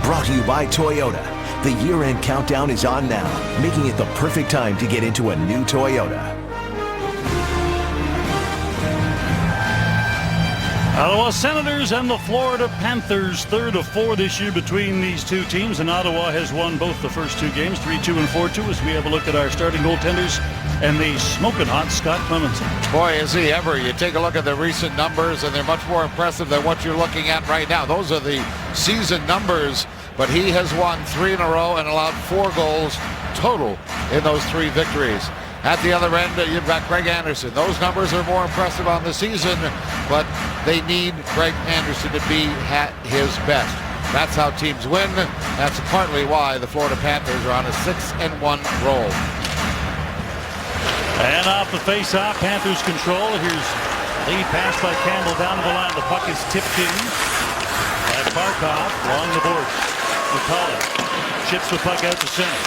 Brought to you by Toyota. The year-end countdown is on now, making it the perfect time to get into a new Toyota. Ottawa Senators and the Florida Panthers, third of four this year between these two teams, and Ottawa has won both the first two games, 3-2 and 4-2, as we have a look at our starting goaltenders and the smoking hot Scott Clemmensen. Boy, is he ever. You take a look at the recent numbers, and they're much more impressive than what you're looking at right now. Those are the season numbers, but he has won 3 in a row and allowed 4 goals total in those 3 victories. At the other end, you've got Craig Anderson. Those numbers are more impressive on the season, but they need Craig Anderson to be at his best. That's how teams win. That's partly why the Florida Panthers are on a 6-1 roll. And off the face-off, Panthers control. Here's lead pass by Campbell down to the line. The puck is tipped in by Barkov along the boards. McCullough chips the puck out to center.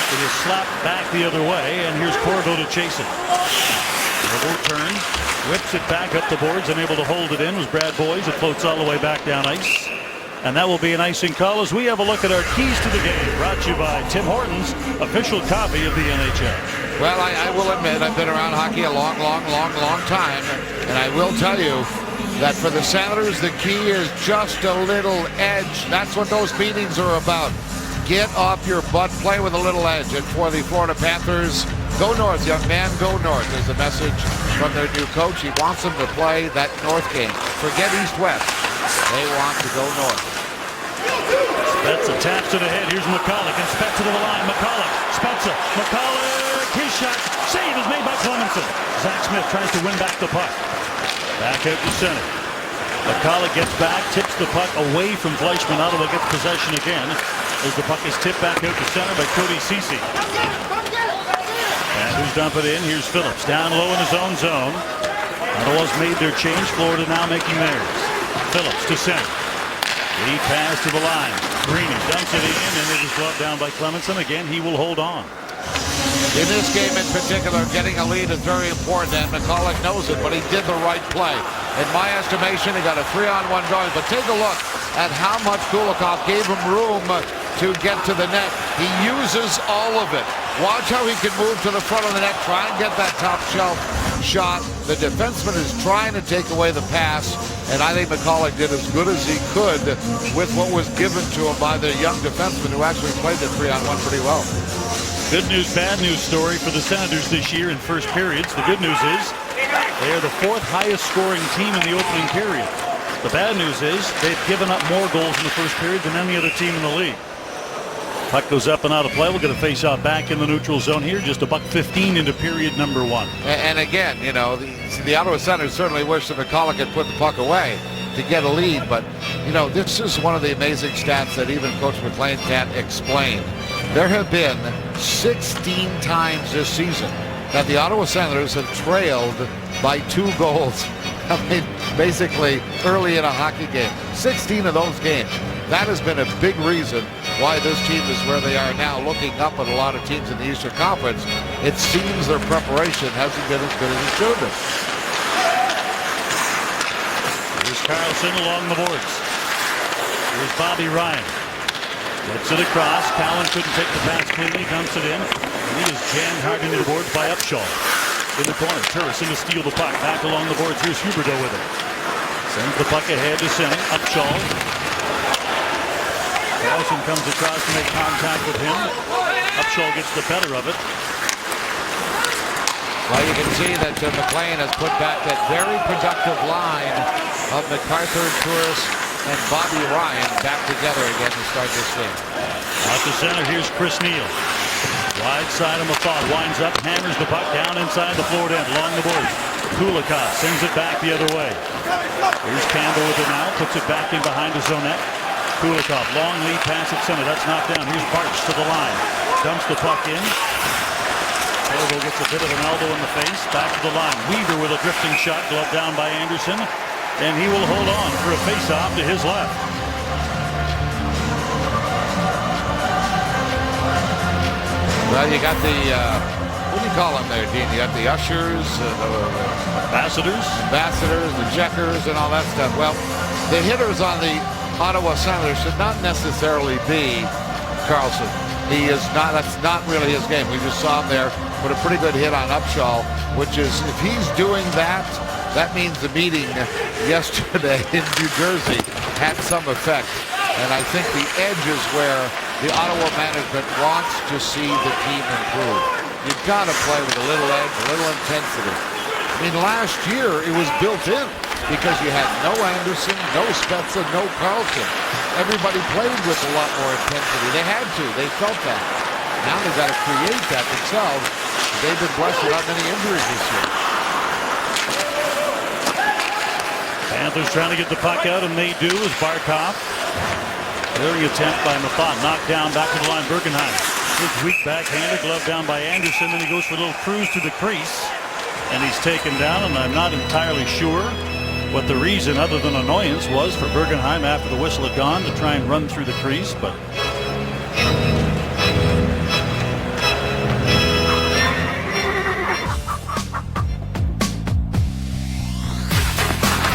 It is slapped back the other way, and here's Corvo to chase it. Corvo turns, whips it back up the boards, and able to hold it in was Brad Boyes. It floats all the way back down ice. And that will be an icing call as we have a look at our keys to the game. Brought to you by Tim Hortons, official copy of the NHL. Well, I will admit I've been around hockey a long time, and I will tell you that for the Senators, the key is just a little edge. That's what those meetings are about. Get off your butt, play with a little edge. And for the Florida Panthers, go north, young man, go north. There's a message from their new coach. He wants them to play that north game. Forget east-west. They want to go north. Spezza taps to the head. Here's McCulloch, and Spezza to the line. McCulloch, Spezza, McCulloch, his shot. Save is made by Clemmensen. Zach Smith tries to win back the puck. Back out to center. McCulloch gets back, tips the puck away from Fleischmann. Ottawa gets possession again as the puck is tipped back out to center by Cody Ceci. And who's dump it in? Here's Phillips down low in his own zone. Ottawa's made their change. Florida now making theirs. Phillips to center. Lead pass to the line. Greeny dumps it in, and it is brought down by Clemmensen. Again, he will hold on. In this game in particular, getting a lead is very important, and McCulloch knows it, but he did the right play. In my estimation, he got a 3-on-1 going, but take a look at how much Kulikov gave him room to get to the net. He uses all of it. Watch how he can move to the front of the net, try and get that top shelf shot. The defenseman is trying to take away the pass, and I think McCulloch did as good as he could with what was given to him by the young defenseman who actually played the 3-on-1 pretty well. Good news, bad news story for the Senators this year in first periods. The good news is they are the 4th highest scoring team in the opening period. The bad news is they've given up more goals in the first period than any other team in the league. Puck goes up and out of play. We'll get a face-off back in the neutral zone here. Just $1:15 into period number 1. And again, you know, the Ottawa Senators certainly wish that McCulloch had put the puck away to get a lead. But, you know, this is one of the amazing stats that even Coach McLean can't explain. There have been 16 times this season that the Ottawa Senators have trailed by 2 goals. I mean, basically early in a hockey game. 16 of those games. That has been a big reason why this team is where they are now. Looking up at a lot of teams in the Eastern Conference, it seems their preparation hasn't been as good as it should have been. Here's Carlson along the boards. Here's Bobby Ryan. Gets it across. Cowan couldn't take the pass cleanly. Dumps it in. And he is jammed hard into the boards by Upshaw. In the corner. Turrison to steal the puck. Back along the boards. Here's Huberdeau with it. Sends the puck ahead to center. Upshaw. Carlson comes across to make contact with him. Upshaw gets the better of it. Well, you can see that McLean has put back that very productive line of MacArthur, Turris, and Bobby Ryan back together again to start this game. Out to center, here's Chris Neal. Wide side of Mafat, winds up, hammers the puck down inside the forward end, along the boards. Kulikov sends it back the other way. Here's Campbell with it now, puts it back in behind his own net. Kulikov, long lead pass at center, that's knocked down. Here's Barch to the line, dumps the puck in. Corvo gets a bit of an elbow in the face, back to the line. Weaver with a drifting shot, gloved down by Anderson. And he will hold on for a face-off to his left. Well, you got the, what do you call them there, Dean? You got the ushers, Ambassadors, the checkers, and all that stuff. Well, the hitters on the Ottawa Senators should not necessarily be Carlson. He is not, that's not really his game. We just saw him there put a pretty good hit on Upshaw, which is, if he's doing that, that means the meeting yesterday in New Jersey had some effect. And I think the edge is where the Ottawa management wants to see the team improve. You've got to play with a little edge, a little intensity. I mean, last year it was built in because you had no Anderson, no Spezza, no Carlson. Everybody played with a lot more intensity. They had to. They felt that. Now they've got to create that themselves. They've been blessed without many injuries this year. Panthers trying to get the puck out, and they do as Barkov. Early attempt by Maffat, knocked down back to the line. Bergenheim. Good weak backhander, glove down by Anderson. Then he goes for a little cruise to the crease, and he's taken down. And I'm not entirely sure what the reason, other than annoyance, was for Bergenheim after the whistle had gone to try and run through the crease. But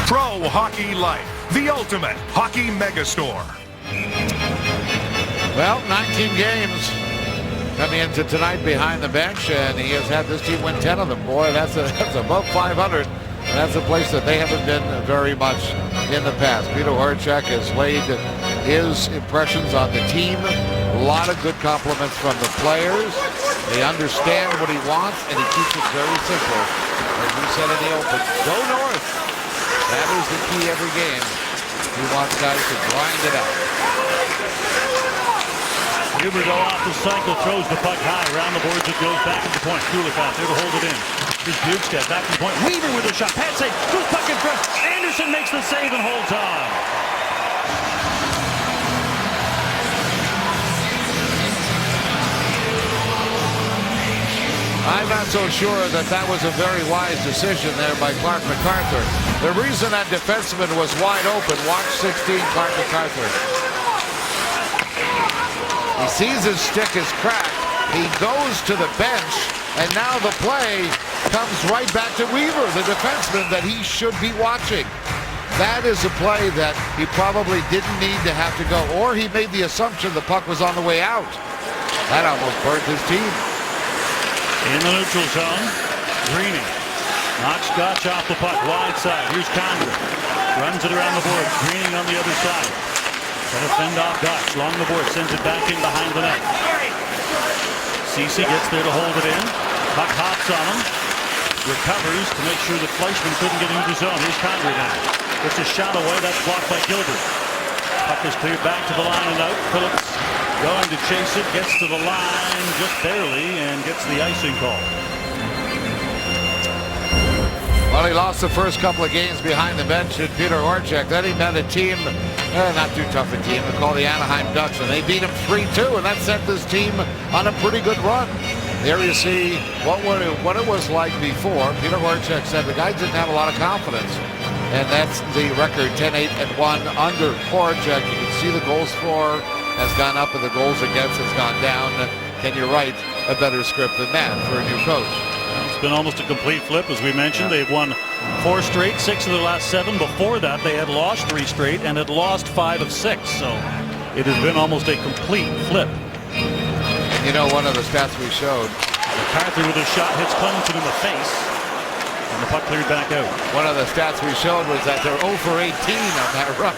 Pro Hockey Life, the ultimate hockey megastore. Well, 19 games coming into tonight behind the bench, and he has had this team win 10 of them. Boy, that's above 500. And that's a place that they haven't been very much in the past. Peter Horachek has laid his impressions on the team. A lot of good compliments from the players. They understand what he wants, and he keeps it very simple. As we said in the open, go north. That is the key every game. He wants guys to grind it out. Huberdeau off the cycle, throws the puck high. Around the boards it goes back to the point. Kulikov there to hold it in. Here's Bjugstad back to the point. Weaver with a shot. Pad save. Goes puck in front. Anderson makes the save and holds on. I'm not so sure that that was a very wise decision there by Clark MacArthur. The reason that defenseman was wide open, watch 16, Clark MacArthur. He sees his stick is cracked. He goes to the bench, and now the play comes right back to Weaver, the defenseman that he should be watching. That is a play that he probably didn't need to have to go, or he made the assumption the puck was on the way out. That almost burnt his team. In the neutral zone, Greening knocks Gotch off the puck, wide side. Here's Condren. Runs it around the boards. Greening on the other side. Gonna fend off Gotch. Along the board, sends it back in behind the net. Ceci gets there to hold it in. Puck hops on him. Recovers to make sure that Fleischmann couldn't get into the zone. Here's Condren now. Gets a shot away. That's blocked by Gilbert. Puck is cleared back to the line and out. Phillips going to chase it. Gets to the line just barely and gets the icing call. Well, he lost the first couple of games behind the bench at Peter Horachek. Then he met a team, not too tough a team, called the Anaheim Ducks, and they beat him 3-2, and that sent this team on a pretty good run. There you see what it was like before. Peter Horachek said the guys didn't have a lot of confidence, and that's the record, 10-8-1 under Horachek. You can see the goals for has gone up and the goals against has gone down. Can you write a better script than that for a new coach? It's been almost a complete flip, as we mentioned. They've won 4 straight, 6 of the last 7. Before that, they had lost 3 straight and had lost 5 of 6. So it has been almost a complete flip. And you know, one of the stats we showed, MacArthur with a shot hits Clemmensen in the face, and the puck cleared back out. One of the stats we showed was that they're 0 for 18 on that run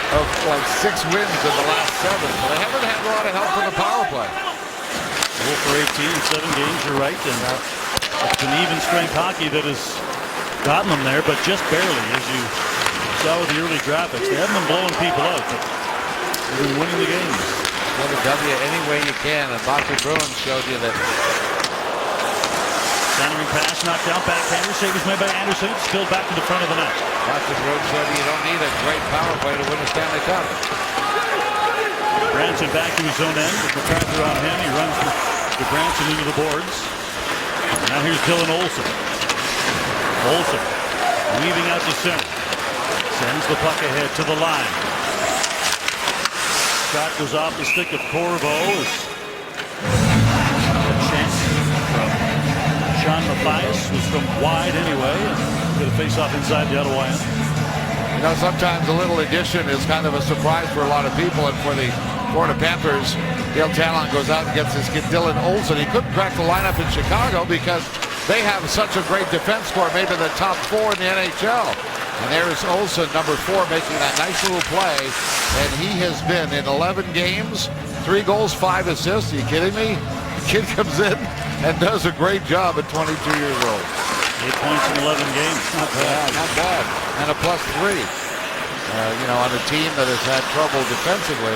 of like 6 wins in the last 7. So they haven't had a lot of help from the power play. 0 for 18 in 7 games, you're right. And it's an even strength hockey that has gotten them there, but just barely, as you saw with the early graphics. They haven't been blowing people out, but they've been winning the games. Get a W any way you can, and Bobby Bruins showed you that. Centering pass, knocked down, backhander, save is made by Anderson, spilled back to the front of the net. Bobby Bruins showed you don't need a great power play to win a Stanley Cup. Branson back to his own end, with MacArthur on him, he runs the Branson into the boards. Now here's Dylan Olsen. Olsen weaving out to center. Sends the puck ahead to the line. Shot goes off the stick of Corvo. A chance from Sean Matthias was from wide anyway. Going to face off inside the Ottawa end. You know, sometimes a little addition is kind of a surprise for a lot of people, and for the Florida Panthers, Dale Talon goes out and gets his kid Dylan Olsen. He couldn't crack the lineup in Chicago because they have such a great defense score, maybe the top 4 in the NHL. And there's Olsen, number 4, making that nice little play. And he has been in 11 games, 3 goals, 5 assists. Are you kidding me? The kid comes in and does a great job at 22 years old. 8 points in 11 games. Not bad. Yeah, not bad. And a +3. You know, on a team that has had trouble defensively,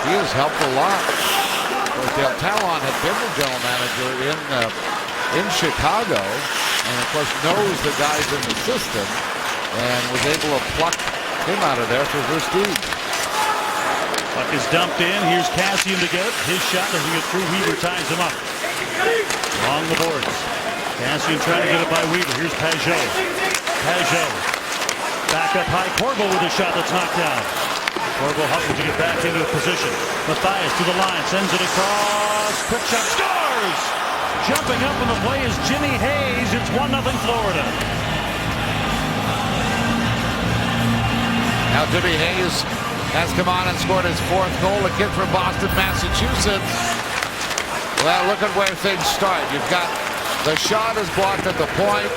he has helped a lot. Dale Talon had been the general manager in Chicago, and of course knows the guys in the system, and was able to pluck him out of there for Versteeg. Puck is dumped in. Here's Kassian to get it. His shot doesn't get through. Weaver ties him up. Along the boards. Kassian trying to get it by Weaver. Here's Pajot. Pajot. Back up high. Corbo with a shot that's knocked down. Corbo hustles to get back into a position. Mathias to the line. Sends it across. Quick shot. Scores! Jumping up on the play is Jimmy Hayes. It's 1-0 Florida. Now Jimmy Hayes has come on and scored his 4th goal. A kid from Boston, Massachusetts. Well, look at where things start. You've got the shot is blocked at the point.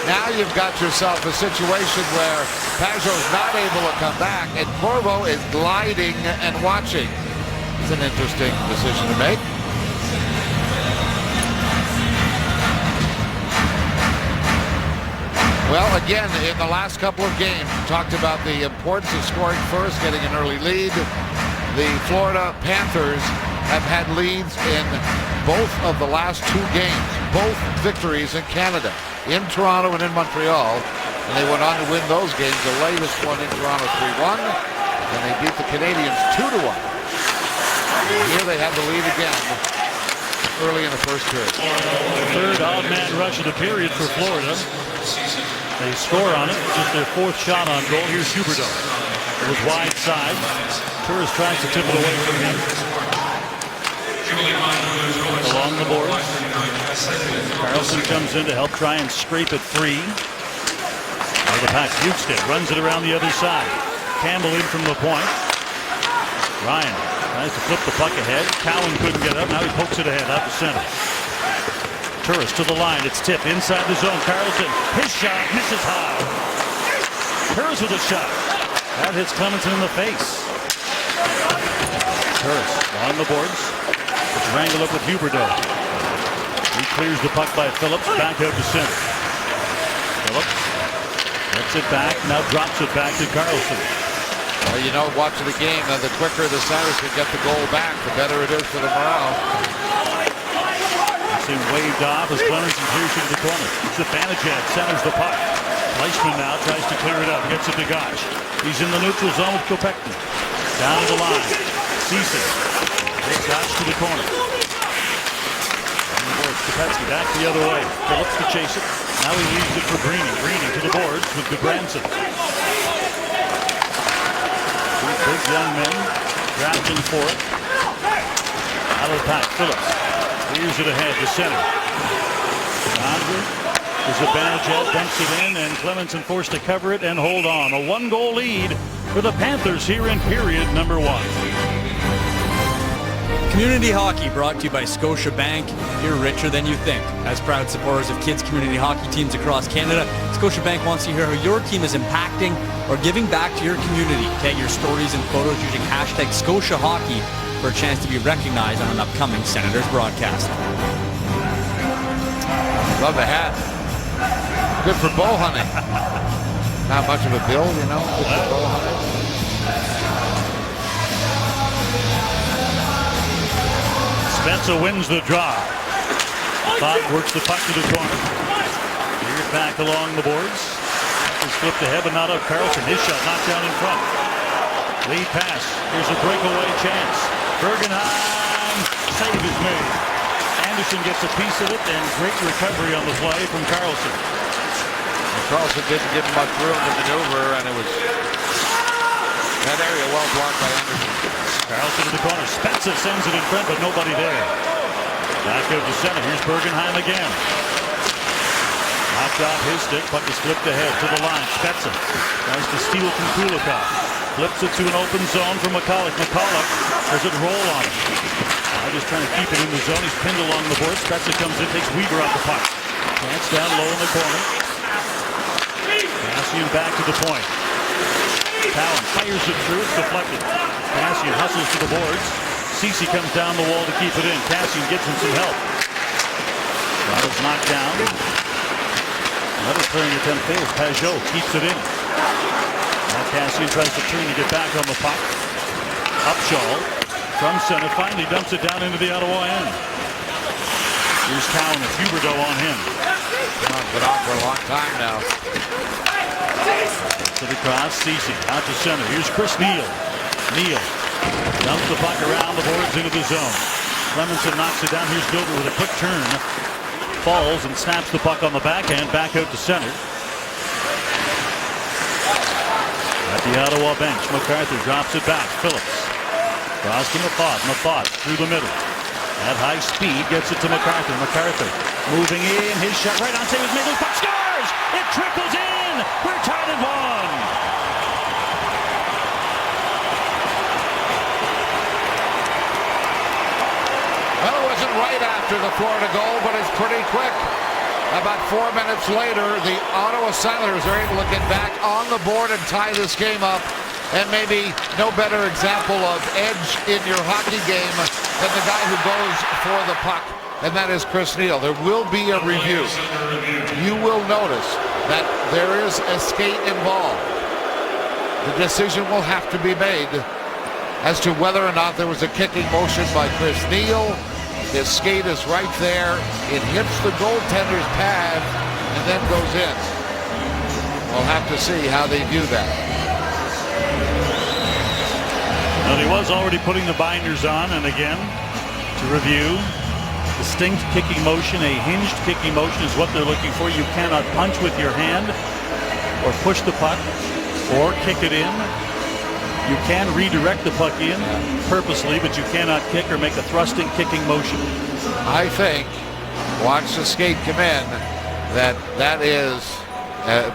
Now you've got yourself a situation where Pajot's not able to come back, and Corbo is gliding and watching. It's an interesting decision to make. Well, again, in the last couple of games, we talked about the importance of scoring first, getting an early lead. The Florida Panthers have had leads in both of the last 2 games, both victories in Canada, in Toronto and in Montreal. And they went on to win those games, the latest one in Toronto 3-1, and they beat the Canadiens 2-1. Here they had the lead again early in the first period. Third odd man rush of the period for Florida. They score on it, just their 4th shot on goal. Here's Huberdeau. It was wide side. Turris tries to tip it away from him. Along the boards. Carlson comes in to help try and scrape it free. Now the pack, Bukestad runs it around the other side. Campbell in from the point. Ryan tries to flip the puck ahead. Cowan couldn't get up. Now he pokes it ahead out to center. Turris to the line. It's tipped inside the zone. Carlson, his shot misses high. Turris with a shot. That hits Clemenson in the face. Turris on the boards. It's wrangled up with Huberdeau. He clears the puck by Phillips. Back out to center. Phillips gets it back. Now drops it back to Carlson. Well, you know, watching the game, the quicker the Senators can get the goal back, the better it is for the morale. It's waved off as Clemenson clears into the corner. Zibanejad centers the puck. Leishman now tries to clear it up. Gets it to Gosh. He's in the neutral zone with Kopechny. Down to the line. Cecil. Takes Gosh to the corner. Kopechny back the other way. Phillips to chase it. Now he leaves it for Greeny. Greeny to the boards with Gudbranson. Two big young men drafting for it. Out of the pack. Phillips. Clears it ahead to center. Andre is Zibanejad, dumps it in, and Clemenson forced to cover it and hold on. A 1-goal lead for the Panthers here in period number 1. Community hockey brought to you by Scotiabank. You're richer than you think. As proud supporters of kids' community hockey teams across Canada, Scotiabank wants to hear how your team is impacting or giving back to your community. Tag your stories and photos using hashtag ScotiaHockey for a chance to be recognized on an upcoming Senators broadcast. Love the hat. Good for bow hunting. Not much of a bill, you know. Good for bow hunting. Spencer wins the draw. Todd works the puck to the corner. Here's back along the boards. He's flipped ahead, but not up. Carlson, his shot knocked down in front. Lead pass. Here's a breakaway chance. Bergenheim. Save is made. Anderson gets a piece of it, and great recovery on the play from Carlson. Carlson didn't give him much room to maneuver, and it was that area well blocked by Anderson. Carlson to the corner. Spezza sends it in front, but nobody there. Back out to center. Here's Bergenheim again. Knocked off his stick. Puck is flipped ahead to the line. Spezza tries to steal from Kulikov. Flips it to an open zone for McCulloch. McCulloch does it roll on him. Now just trying to keep it in the zone. He's pinned along the board. Spezza comes in, takes Weaver off the puck. Chance down low in the corner. Kassian back to the point. Cowan fires it through. It's deflected. Kassian hustles to the boards. Ceci comes down the wall to keep it in. Kassian gets him some help. Shot is knocked down. Another clearing attempt fails. Pajot keeps it in. Now Kassian tries to turn to get back on the puck. Upshaw from center finally dumps it down into the Ottawa end. Here's Cowan with Huberdeau on him. Been on for a long time now. To the cross, Ceci out to center. Here's Chris Neal. Neal dumps the puck around the boards into the zone. Clemenson knocks it down. Here's Gilbert with a quick turn. Falls and snaps the puck on the backhand back out to center. At the Ottawa bench, MacArthur drops it back. Phillips. Cross to Method. Method through the middle. At high speed, gets it to MacArthur. MacArthur moving in. His shot right on save is made. The puck scores! It trickles in! We're tied at 1. Well, it wasn't right after the Florida goal, but it's pretty quick. About 4 minutes later, the Ottawa Senators are able to get back on the board and tie this game up. And maybe no better example of edge in your hockey game than the guy who goes for the puck, and that is Chris Neal. There will be a review. You will notice that there is a skate involved. The decision will have to be made as to whether or not there was a kicking motion by Chris Neal. His skate is right there. It hits the goaltender's pad and then goes in. We'll have to see how they view that. Well, he was already putting the binders on, and again, to review, distinct kicking motion, a hinged kicking motion is what they're looking for. You cannot punch with your hand or push the puck or kick it in. You can redirect the puck in purposely, but you cannot kick or make a thrusting kicking motion. I think, watch the skate come in, that is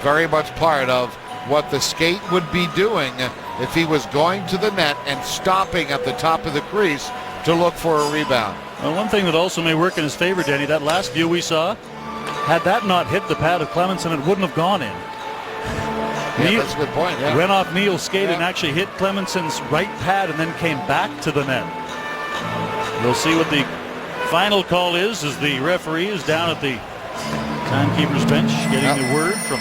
very much part of what the skate would be doing if he was going to the net and stopping at the top of the crease to look for a rebound. Well, one thing that also may work in his favor, Denny, that last view we saw, had that not hit the pad of Clemenson, it wouldn't have gone in. Yeah, that's a good point. Yeah. Went off Neal's skate and actually hit Clemenson's right pad and then came back to the net. We'll see what the final call is as the referee is down at the timekeeper's bench getting the word from...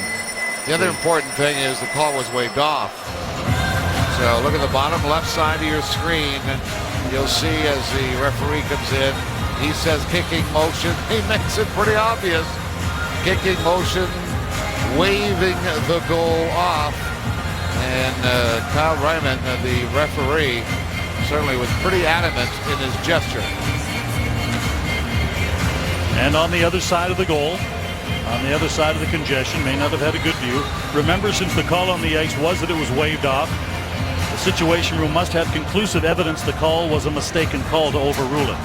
The other important thing is the call was waved off. So look at the bottom left side of your screen. You'll see as the referee comes in, he says kicking motion. He makes it pretty obvious. Kicking motion, waving the goal off. And Kyle Ryman, the referee, certainly was pretty adamant in his gesture. And on the other side of the goal, on the other side of the congestion, may not have had a good view. Remember, since the call on the ice was that it was waved off, the Situation Room must have conclusive evidence the call was a mistaken call to overrule it.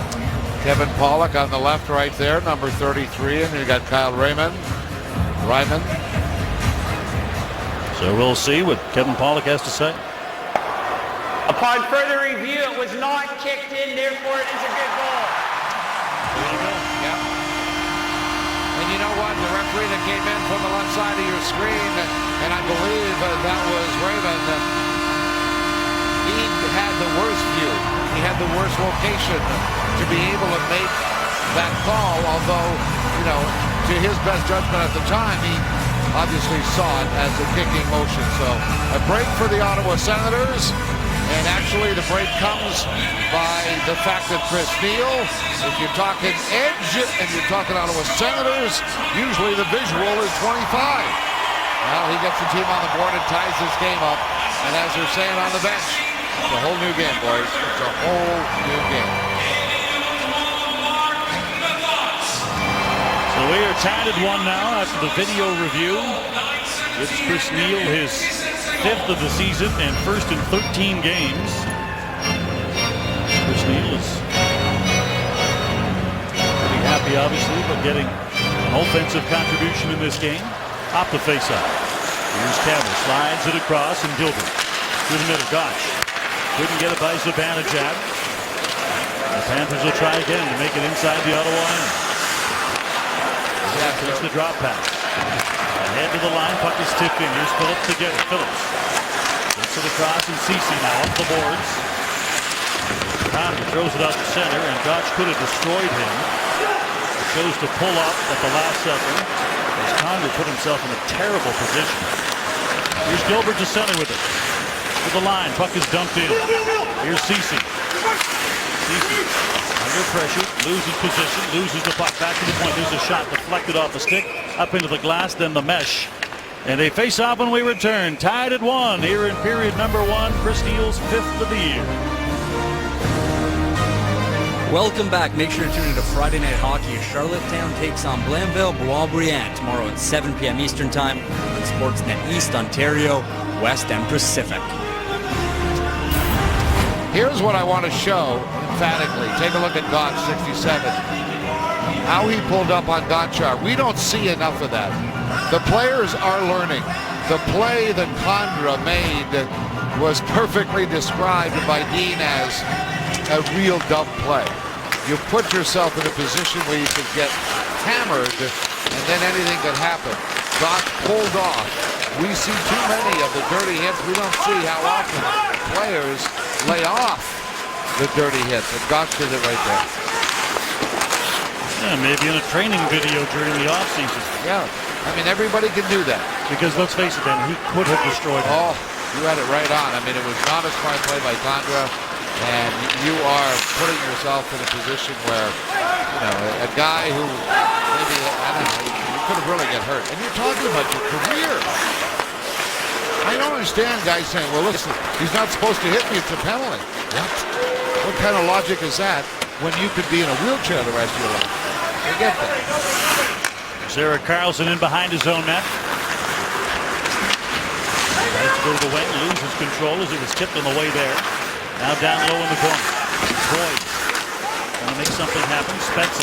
Kevin Pollock on the left right there, number 33, and you got Kyle Ryman. So we'll see what Kevin Pollock has to say. Upon further review, it was not kicked in, therefore it is a good goal. There you go. Yeah. And you know what? The referee that came in from the left side of your screen, and I believe that was Raymond, he had the worst view. He had the worst location to be able to make that call, although, you know, to his best judgment at the time, he obviously saw it as a kicking motion. So a break for the Ottawa Senators. And actually the break comes by the fact that Chris Neal, if you're talking edge and you're talking Ottawa Senators, usually the visual is 25. Well, he gets the team on the board and ties this game up. And as they're saying on the bench, it's a whole new game, boys. It's a whole new game. So we are tied at 1 now after the video review. It's Chris Neal, his 5th of the season and first in 13 games. Chris Neal is pretty happy, obviously, but getting offensive contribution in this game. Off the faceoff. Here's Campbell, slides it across, and Gilbert through the middle. Gosh, couldn't get it by Zibanejad. The Panthers will try again to make it inside the Ottawa end. It's the drop pass. Ahead to the line, puck is tipped in. Here's Phillips to get it. Phillips gets it across, and Ceci now up the boards. Connor throws it out to center, and Gotch could have destroyed him. He chose to pull up at the last second as Connor put himself in a terrible position. Here's Gilbert to center with it. To the line, puck is dumped in. Here's Ceci. Ceci under pressure, loses position, loses the puck back to the point. There's a shot deflected off the stick, up into the glass, then the mesh. And they face off when we return. Tied at 1 here in period number 1. Chris Neal's 5th of the year. Welcome back. Make sure to tune into Friday Night Hockey as Charlottetown takes on Blainville-Boisbriand tomorrow at 7 p.m. Eastern Time on Sportsnet East, Ontario, West, and Pacific. Here's what I want to show emphatically. Take a look at Gotch, 67. How he pulled up on Gonchar. We don't see enough of that. The players are learning. The play that Condra made was perfectly described by Dean as a real dumb play. You put yourself in a position where you could get hammered and then anything could happen. Gotch pulled off. We see too many of the dirty hits. We don't see how often players lay off the dirty hits. And Gotch did it right there. Yeah, maybe in a training video during the offseason. Yeah. I mean, everybody can do that. Because let's face it, then, he could have destroyed him. Oh, you had it right on. I mean, it was not a smart play by Condra. And you are putting yourself in a position where, you know, a guy who maybe, I don't know, you could have really get hurt. And you're talking about your career. I don't understand guys saying, well, listen, he's not supposed to hit me. It's a penalty. What kind of logic is that when you could be in a wheelchair the rest of your life? Forget that. There's Erik Karlsson in behind his own net. Tries to go to the wing, loses control as it was tipped on the way there. Now down low in the corner. Boyd trying to make something happen. Spezza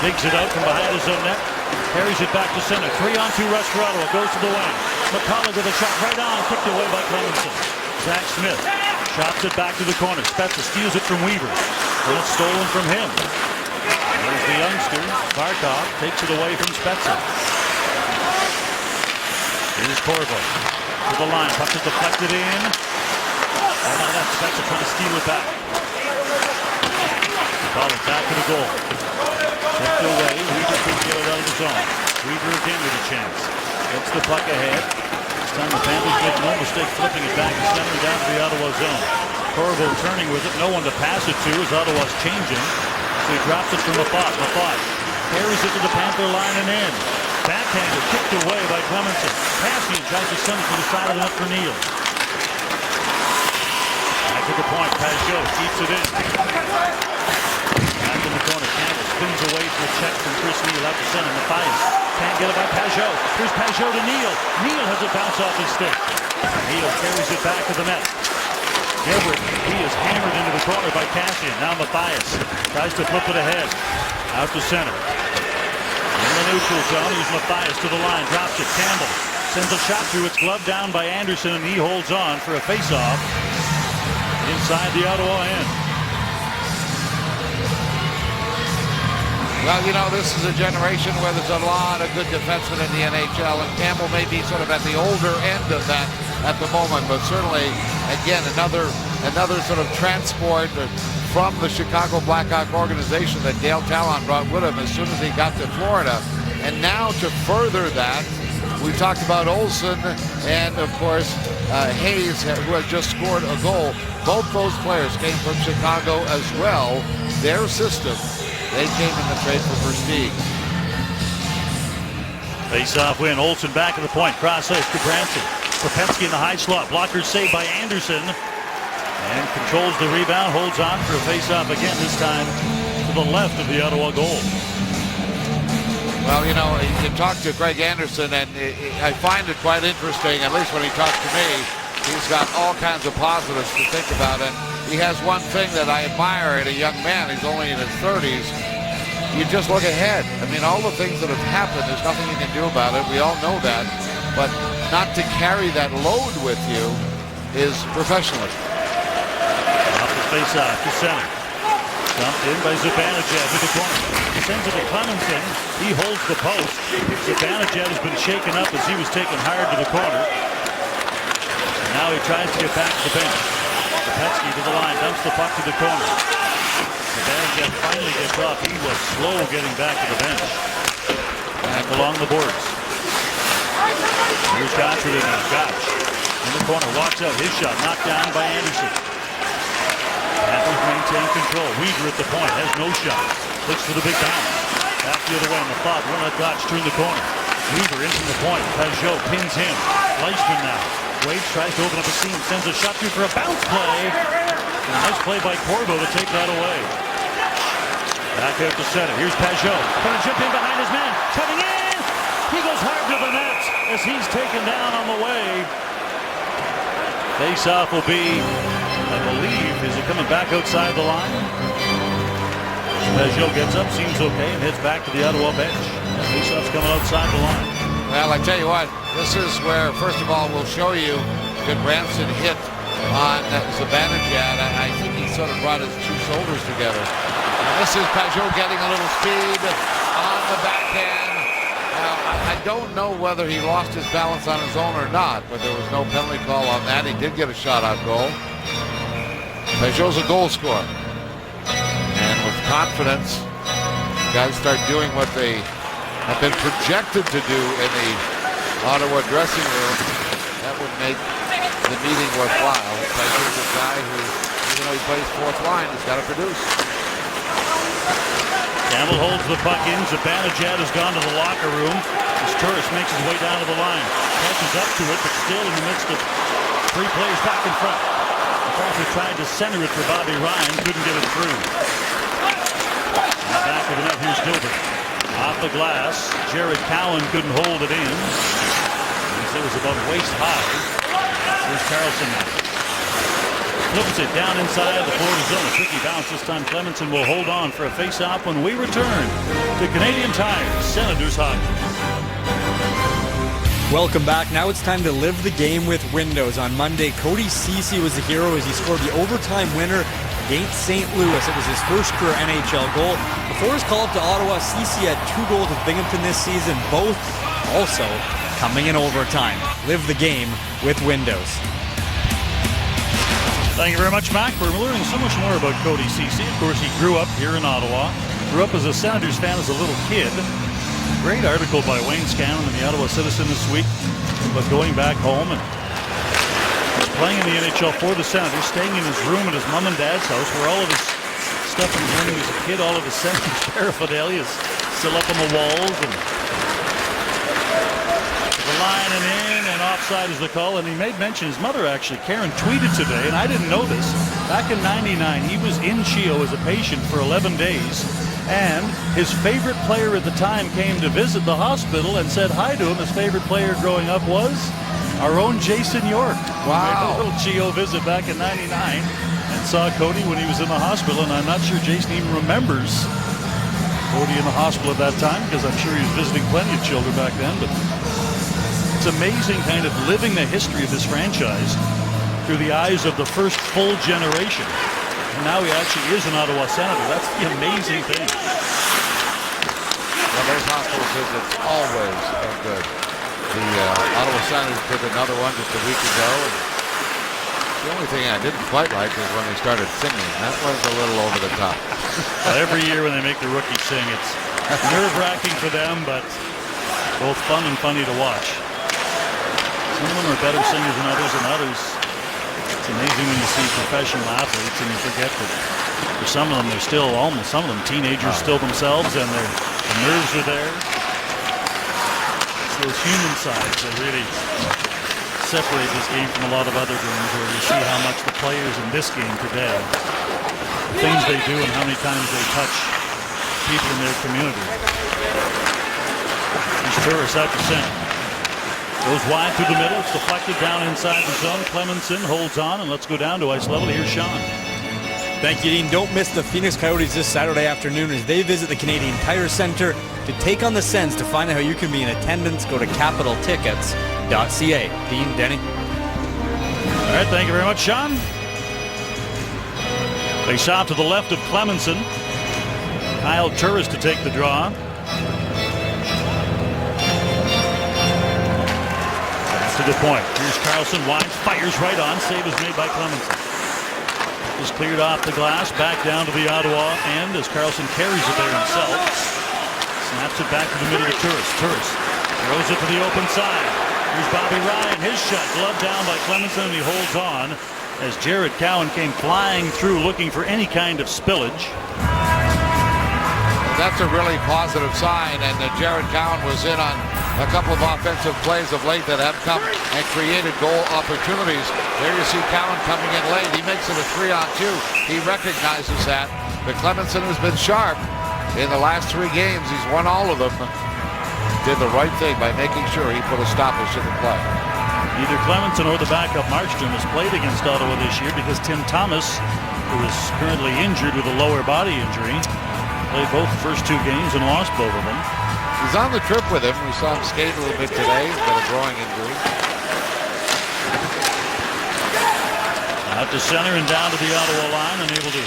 digs it out from behind his own net. Carries it back to center. 3-on-2 rush for Ottawa. Goes to the wing. McCullough with a shot right on. Kicked away by Clemenson. Zach Smith chops it back to the corner. Spezza steals it from Weaver. And it's stolen from him. There's the youngster. Barkov takes it away from Spezza. Here's Corvo to the line. Puck is deflected in. And now that's Spezza trying to steal it back. Call it back to the goal. Tipped away. Weaver couldn't get it out of the zone. Weaver again with a chance. Gets the puck ahead. This time the Panthers make no mistake flipping it back and sending it down to the Ottawa zone. Corvo turning with it. No one to pass it to as Ottawa's changing. So he drops it from Lafayette. Lafayette carries it to the Panther line and in. Backhander kicked away by Clemenson. Kassian tries to send it to the side of the net for Neal. Back to the point. Pajot keeps it in. Back in the corner. Campbell spins away for a check from Chris Neal out to center. Mathias can't get it by Pajot. Here's Pajot to Neal. Neal has it bounce off his stick. Neal carries it back to the net. Gilbert, he is hammered into the corner by Kassian. Now Mathias tries to flip it ahead. Out to center. In the neutral zone, here's Mathias to the line. Drops it. Campbell sends a shot through. It's gloved down by Anderson, and he holds on for a face-off inside the Ottawa end. Well, you know, this is a generation where there's a lot of good defensemen in the NHL, and Campbell may be sort of at the older end of that at the moment, but certainly, again, another sort of transport from the Chicago Blackhawk organization that Dale Talon brought with him as soon as he got to Florida. And now to further that, we talked about Olsen and, of course, Hayes, who has just scored a goal. Both those players came from Chicago as well. Their system, they came in the trade for Versteeg. Face-off win. Olsen back at the point. Cross ice to Branson. Kopetsky in the high slot. Blocker saved by Anderson. And controls the rebound. Holds on for a face-off again, this time to the left of the Ottawa goal. Well, you know, you talk to Greg Anderson, and I find it quite interesting, at least when he talks to me. He's got all kinds of positives to think about. And he has one thing that I admire in a young man. He's only in his 30s. you just look ahead. I mean, all the things that have happened, there's nothing you can do about it. We all know that. But not to carry that load with you is professionalism. Off the face-off to center. Dumped in by Zibanejad to the corner. He sends it to Clemenson. He holds the post. Zibanejad has been shaken up as he was taken hard to the corner. And now he tries to get back to the bench. Kopetsky to the line, dumps the puck to the corner. Zibanejad finally gets off. He was slow getting back to the bench. Back along the boards. Here's Gotchard and Gotch. In the corner, walks out. His shot knocked down by Anderson. Panthers maintain control. Weaver at the point, has no shot. Looks for the big bounce. Back the other way on the thought. Won't let Gotch turn the corner. Weaver into the point. Pajot pins him. Leishman now. Wade tries to open up a seam. Sends a shot through for a bounce play. And a nice play by Corbo to take that away. Back out to center. Here's Pajot. Trying to jump in behind his man. Coming in. He goes hard to the net as he's taken down on the way. Face-off will be, I believe, is it coming back outside the line? Pajot gets up, seems okay, and heads back to the Ottawa bench. Face-off's coming outside the line. Well, I tell you what, this is where, first of all, we'll show you Gudbranson hit on Zibanejad. I think he sort of brought his two shoulders together. And this is Pajot getting a little speed on the backhand. I don't know whether he lost his balance on his own or not, but there was no penalty call on that. He did get a shot on goal. Pajot's a goal scorer. And with confidence, guys start doing what they have been projected to do in the Ottawa dressing room. That would make the meeting worthwhile. Pajot's a guy who, even though he plays fourth line, he's got to produce. Campbell holds the puck in. Zibanejad has gone to the locker room. As Turris makes his way down to the line. Catches up to it, but still in the midst of three players back in front. McCarthy tried to center it for Bobby Ryan. Couldn't get it through. Now back to the net. Here's Gilbert. Off the glass. Jared Cowan couldn't hold it in. It was about waist high. Here's Carlson now. Flips it down inside the Florida zone. A tricky bounce this time. Clemenson will hold on for a face-off when we return to Canadian Tire Senators Hockey. Welcome back. Now it's time to live the game with Windows. On Monday, Cody Ceci was the hero as he scored the overtime winner against St. Louis. It was his first career NHL goal. Before his call up to Ottawa, Ceci had 2 goals with Binghamton this season, both also coming in overtime. Live the game with Windows. Thank you very much, Mac. We're learning so much more about Cody Ceci. Of course, he grew up here in Ottawa. Grew up as a Senators fan as a little kid. Great article by Wayne Scanlon in the Ottawa Citizen this week. But going back home and he's playing in the NHL for the Senators, staying in his room at his mom and dad's house where all of his stuff from when he was a kid, all of his Senators paraphernalia is still up on the walls. And the line and in and offside is the call. And he made mention, his mother actually, Karen, tweeted today, and I didn't know this. Back in '99, he was in Chio as a patient for 11 days. And his favorite player at the time came to visit the hospital and said hi to him. His favorite player growing up was our own Jason York. Wow. Made a little Chio visit back in '99 and saw Cody when he was in the hospital. And I'm not sure Jason even remembers Cody in the hospital at that time because I'm sure he was visiting plenty of children back then. But it's amazing kind of living the history of this franchise through the eyes of the first full generation. And now he actually is an Ottawa Senator. That's the amazing thing. Well, those hospital visits always are good. The Ottawa Senators did another one just a week ago. And the only thing I didn't quite like was when they started singing. That was a little over the top. Well, every year when they make the rookies sing, it's nerve-wracking for them, but both fun and funny to watch. Some of them are better singers than others. It's amazing when you see professional athletes and you forget that for some of them they're still some of them teenagers still themselves, and the nerves are there. It's those human sides that really separate this game from a lot of other games where you see how much the players in this game today, the things they do and how many times they touch people in their community. He's Turris out to center. Goes wide through the middle. It's deflected down inside the zone. Clemenson holds on, and let's go down to ice level. Here's Sean. Thank you, Dean. Don't miss the Phoenix Coyotes this Saturday afternoon as they visit the Canadian Tire Centre to take on the Sens. To find out how you can be in attendance, go to capitaltickets.ca. Dean, Denny. All right, thank you very much, Sean. Face off to the left of Clemenson. Kyle Turris to take the draw. Back to the point. Here's Carlson. Winds, fires right on. Save is made by Clemenson. Is cleared off the glass, back down to the Ottawa end as Carlson carries it there himself. Snaps it back to the middle of Turris. Turris throws it to the open side. Here's Bobby Ryan. His shot gloved down by Clemenson, and he holds on as Jared Cowan came flying through looking for any kind of spillage. That's a really positive sign, and Jared Cowan was in on a couple of offensive plays of late that have come and created goal opportunities. There you see Cowan coming in late. He makes it a 3-on-2. He recognizes that. But Clemenson has been sharp in the last 3 games. He's won all of them. Did the right thing by making sure he put a stoppage to the play. Neither Clemenson or the backup Markstrom has played against Ottawa this year because Tim Thomas, who is currently injured with a lower body injury, played both the first 2 games and lost both of them. He's on the trip with him. We saw him skate a little bit today. He's got a growing injury. Out to center and down to the Ottawa line, unable to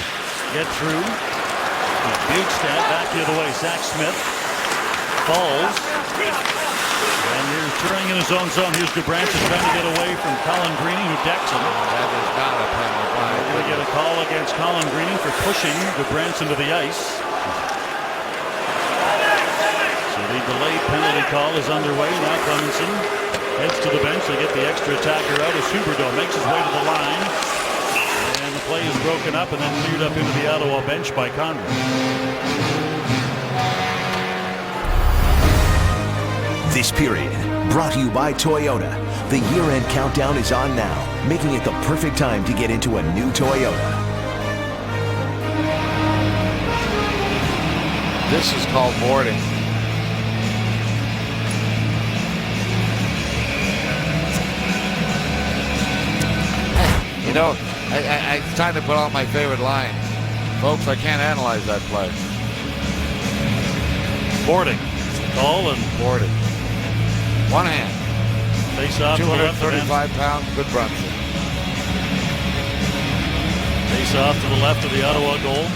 get through. Bukestad back the other way. Zach Smith falls. And here's turning in his own zone. Here's Gudbranson trying to get away from Colin Greening, who decks him. That is not a penalty. We're going to get a call against Colin Greening for pushing Gudbranson to the ice. So the delayed penalty call is underway. Now Clemenson heads to the bench. They get the extra attacker out as Huberdeau makes his way to the line. And the play is broken up and then cleared up into the Ottawa bench by Conroy. This period brought to you by Toyota. The year-end countdown is on now, making it the perfect time to get into a new Toyota. This is called boarding. You know, it's time to put out my favorite line. Folks, I can't analyze that play. Boarding. Call and Boarding. One hand. face off to the left. 235-pound Gudbranson. Face off to the left of the Ottawa goal.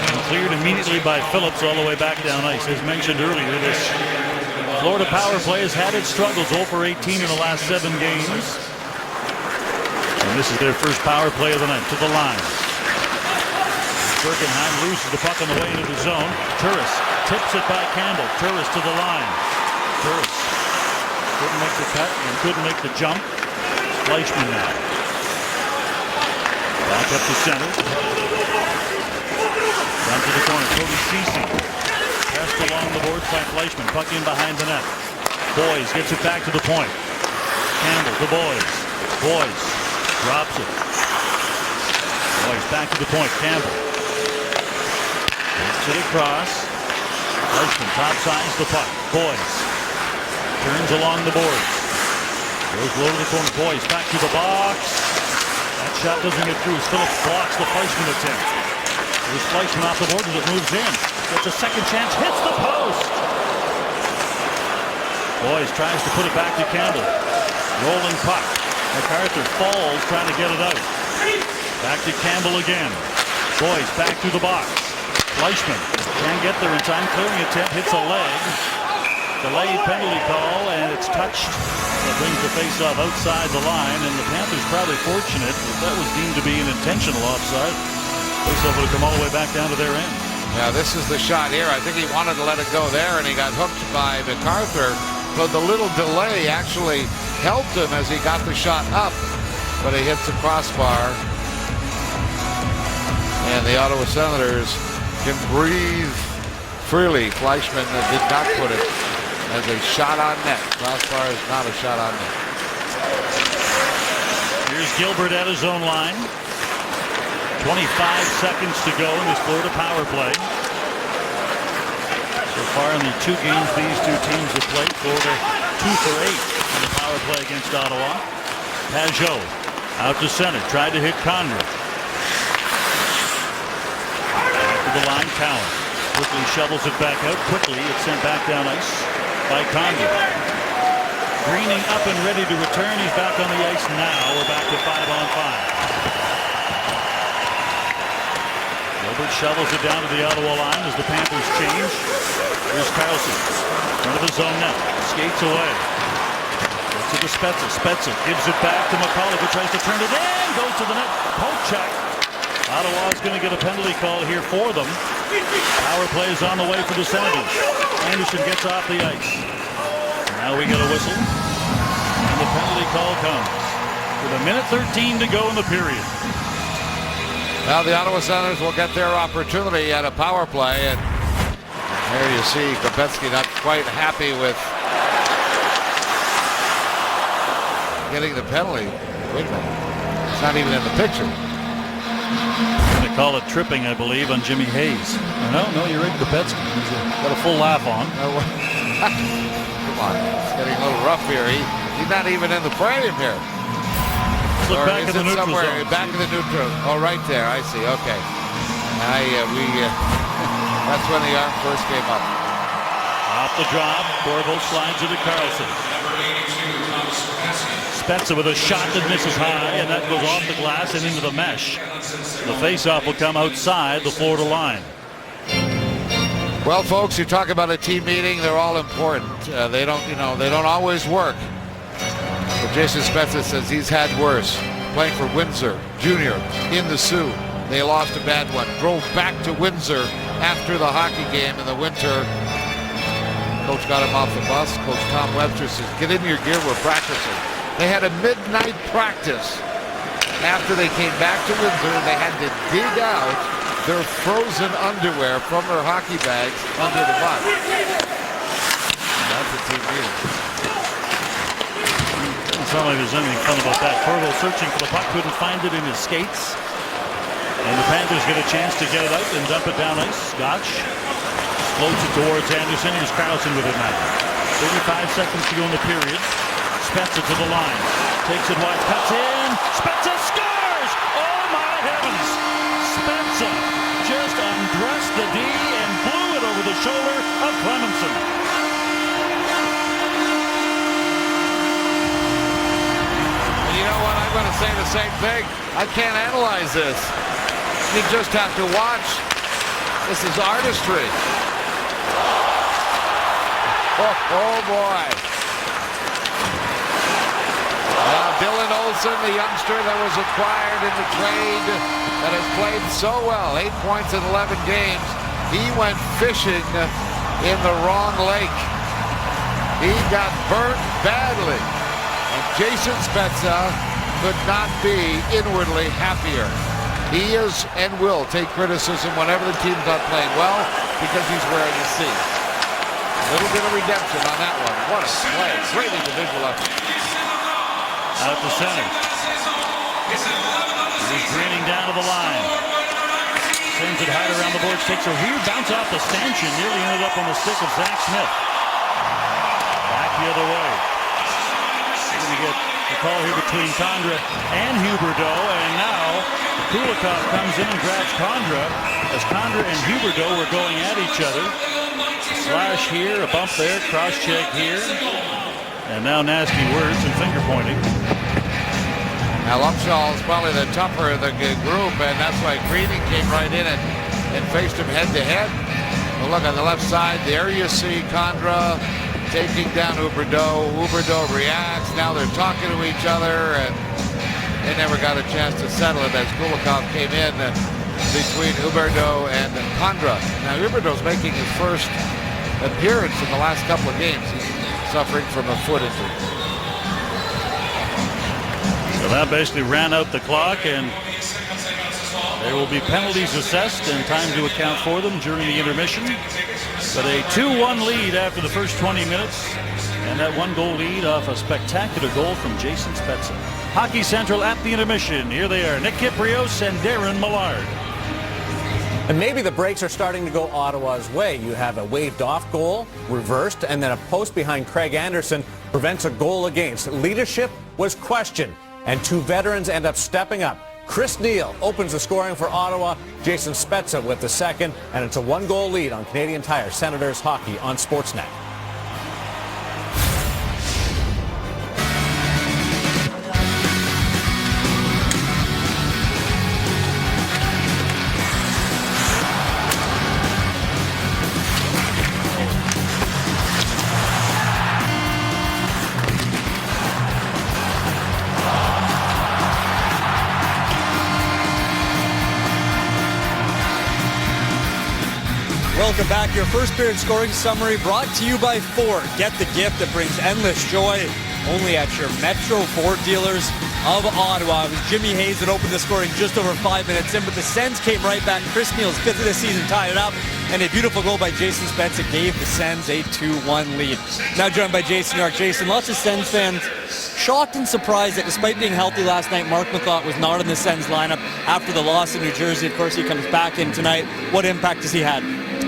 And cleared immediately by Phillips all the way back down ice. As mentioned earlier, this Florida power play has had its struggles. 0 for 18 in the last 7 games. And this is their first power play of the night. To the line. Birkenheim loses the puck on the way into the zone. Turris tips it by Campbell. Turris to the line. Turris couldn't make the cut and couldn't make the jump. Fleischmann now. Back up to center. Down to the corner. Cody Ceci. Pressed along the boards by Fleischmann. Puck in behind the net. Boys gets it back to the point. Campbell to Boys. Boys drops it. Boys back to the point. Campbell. Gets it across. Fleischmann topsides the puck. Boys. Turns along the boards. Goes low to the corner. Boys back to the box. That shot doesn't get through as Phillips blocks the Fleischmann attempt. There's Fleischmann off the board as it moves in. Gets a second chance. Hits the post. Boys tries to put it back to Campbell. Rolling puck. MacArthur falls trying to get it out. Back to Campbell again. Boys back to the box. Fleischmann can't get there in time. Clearing attempt hits a leg. Delayed penalty call, and it's touched. That brings the faceoff outside the line, and the Panthers probably fortunate if that was deemed to be an intentional offside. Faceoff would have come all the way back down to their end. Yeah, this is the shot here. I think he wanted to let it go there, and he got hooked by MacArthur. But the little delay actually helped him as he got the shot up. But he hits the crossbar. And the Ottawa Senators can breathe freely. Fleischmann did not put it as a shot on net. Crossbar is not a shot on net. Here's Gilbert at his own line. 25 seconds to go in this Florida power play. So far in the 2 games these two teams have played, Florida 2 for 8 in the power play against Ottawa. Pajot out to center, tried to hit Conroy. the line, Cowan quickly shovels it back out. Quickly, it's sent back down ice by Condon. Greening up and ready to return. He's back on the ice now. We're back to 5-on-5. Gilbert shovels it down to the Ottawa line as the Panthers change. Here's Carlson, front of the zone net, skates away. Gets it to Spezza. Spezza gives it back to McCulloch, who tries to turn it in, goes to the net. Poke check. Ottawa's going to get a penalty call here for them. Power play is on the way for the Senators. Anderson gets off the ice. Now we get a whistle, and the penalty call comes with 1:13 to go in the period. Now the Ottawa Senators will get their opportunity at a power play, and there you see Kopecky not quite happy with getting the penalty. Wait a minute, it's not even in the picture. They call it tripping, I believe, on Jimmy Hayes. No, you're right, Kopecky. He's got a full laugh on. Come on, it's getting a little rough here. He's not even in the frame here. Look or back is in the it neutral somewhere zone. back in the neutral? Oh, right there. I see. Okay. That's when the arm first came up. Off the drop, Corvo slides it to Carlson. Spezza with a shot that misses high, and that goes off the glass and into the mesh. The face-off will come outside the Florida line. Well, folks, you talk about a team meeting. They're all important. They don't always work. But Jason Spezza says he's had worse. Playing for Windsor Junior in the Sioux. They lost a bad one. Drove back to Windsor after the hockey game in the winter. Coach got him off the bus. Coach Tom Webster says, get in your gear, we're practicing. They had a midnight practice. After they came back to Windsor, they had to dig out their frozen underwear from their hockey bags under the bus. That's a team meeting. Doesn't sound like there's anything fun about that. Corvo searching for the puck, couldn't find it in his skates. And the Panthers get a chance to get it out and dump it down ice. Scotch floats it towards Anderson. Here's Carlson with it now. 35 seconds to go in the period. Spezza to the line. Takes it wide, cuts in. Spezza scores! Oh my heavens! Spezza just undressed the D and blew it over the shoulder of Clemenson. And you know what? I'm going to say the same thing. I can't analyze this. You just have to watch. This is artistry. Oh boy. Dylan Olsen, the youngster that was acquired in the trade that has played so well, 8 points in 11 games. He went fishing in the wrong lake. He got burnt badly. And Jason Spezza could not be inwardly happier. He is and will take criticism whenever the team's not playing well because he's wearing a C. A little bit of redemption on that one. What a play. Great individual effort. Out to center. He's greening down to the line. Sends it high around the boards. Takes a weird bounce off the stanchion. Nearly ended up on the stick of Zach Smith. Back the other way. We're going to get a call here between Condra and Huberdeau. And now Kulikov comes in and grabs Condra. As Condra and Huberdeau were going at each other. A slash here, a bump there, cross check here. And now nasty words and finger pointing. Now Lumshaw is probably the tougher of the group, and that's why Greening came right in and faced him head to head. Well, look on the left side, there you see Condra taking down Huberdeau. Huberdeau reacts. Now they're talking to each other, and they never got a chance to settle it as Kulikov came in between Huberdeau and Condra. Now Huberdeau's making his first appearance in the last couple of games. He's suffering from a foot injury. So that basically ran out the clock, and there will be penalties assessed and time to account for them during the intermission. But a 2-1 lead after the first 20 minutes, and that 1-goal lead off a spectacular goal from Jason Spezza. Hockey Central at the intermission. Here they are, Nick Kyprios and Darren Millard. And maybe the breaks are starting to go Ottawa's way. You have a waved off goal, reversed, and then a post behind Craig Anderson prevents a goal against. Leadership was questioned, and two veterans end up stepping up Chris Neal opens the scoring for Ottawa. Jason Spezza with the second, and it's a 1-goal lead on Canadian Tire Senators hockey on Sportsnet. Welcome back. Your first period scoring summary brought to you by Ford. Get the gift that brings endless joy only at your Metro Ford dealers of Ottawa. It was Jimmy Hayes that opened the scoring just over 5 minutes in, but the Sens came right back. Chris Neal's 5th of the season tied it up, and a beautiful goal by Jason Spezza gave the Sens a 2-1 lead. Now joined by Jason York. Jason, lots of Sens fans shocked and surprised that despite being healthy last night, Marc Methot was not in the Sens lineup after the loss in New Jersey. Of course, he comes back in tonight. What impact has he had?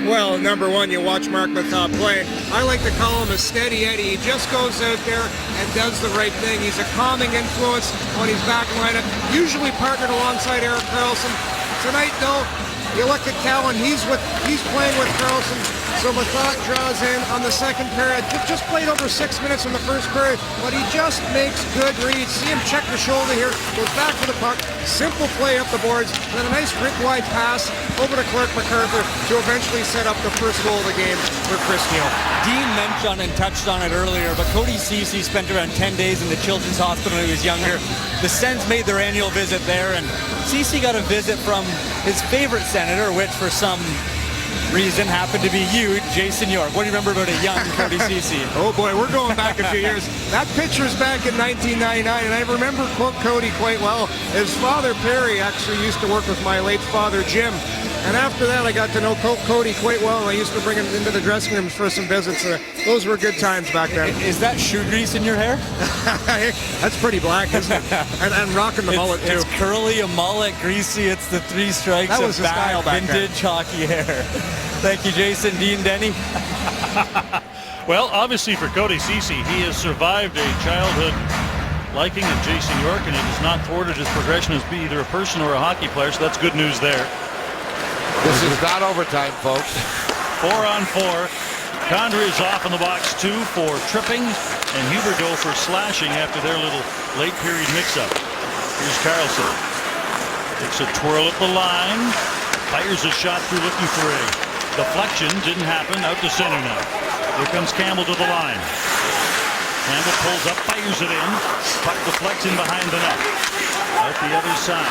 Well, number one, you watch Marc Methot play. I like to call him a steady Eddie. He just goes out there and does the right thing. He's a calming influence when he's back in lineup, usually partnered alongside Erik Karlsson. Tonight, though, you look at Cowan, he's playing with Karlsson. So Methot draws in on the second period. Just played over 6 minutes in the first period, but he just makes good reads. See him check the shoulder here, goes back to the puck, simple play up the boards, and then a nice rink-wide pass over to Clark MacArthur to eventually set up the first goal of the game for Chris Neal. Dean mentioned and touched on it earlier, but Cody Ceci spent around 10 days in the Children's Hospital when he was younger. The Sens made their annual visit there, and Ceci got a visit from his favorite Senator, which for some reason happened to be you, Jason York. What do you remember about a young Cody Ceci? Oh boy, we're going back a few years. That picture's back in 1999, and I remember Cody quite well. His father, Perry, actually used to work with my late father, Jim. And after that, I got to know Cody quite well, and I used to bring him into the dressing rooms for some visits. Those were good times back then. Is that shoe grease in your hair? That's pretty black, isn't it? And rocking the mullet, too. It's curly, a mullet, greasy. It's the three strikes that was of the style back vintage hockey hair. Thank you, Jason. Dean Denny. Well, obviously for Cody Ceci, he has survived a childhood liking of Jason York, and it has not thwarted his progression as be either a person or a hockey player, so that's good news there. This is not overtime, folks. 4-on-4. Condra is off in the box, 2 for tripping, and Huberdeau for slashing after their little late period mix-up. Here's Karlsson. Takes a twirl at the line. Fires a shot through looking for a deflection. Didn't happen. Out to center now. Here comes Campbell to the line. Campbell pulls up, fires it in. Puck deflects in behind the net. Out the other side.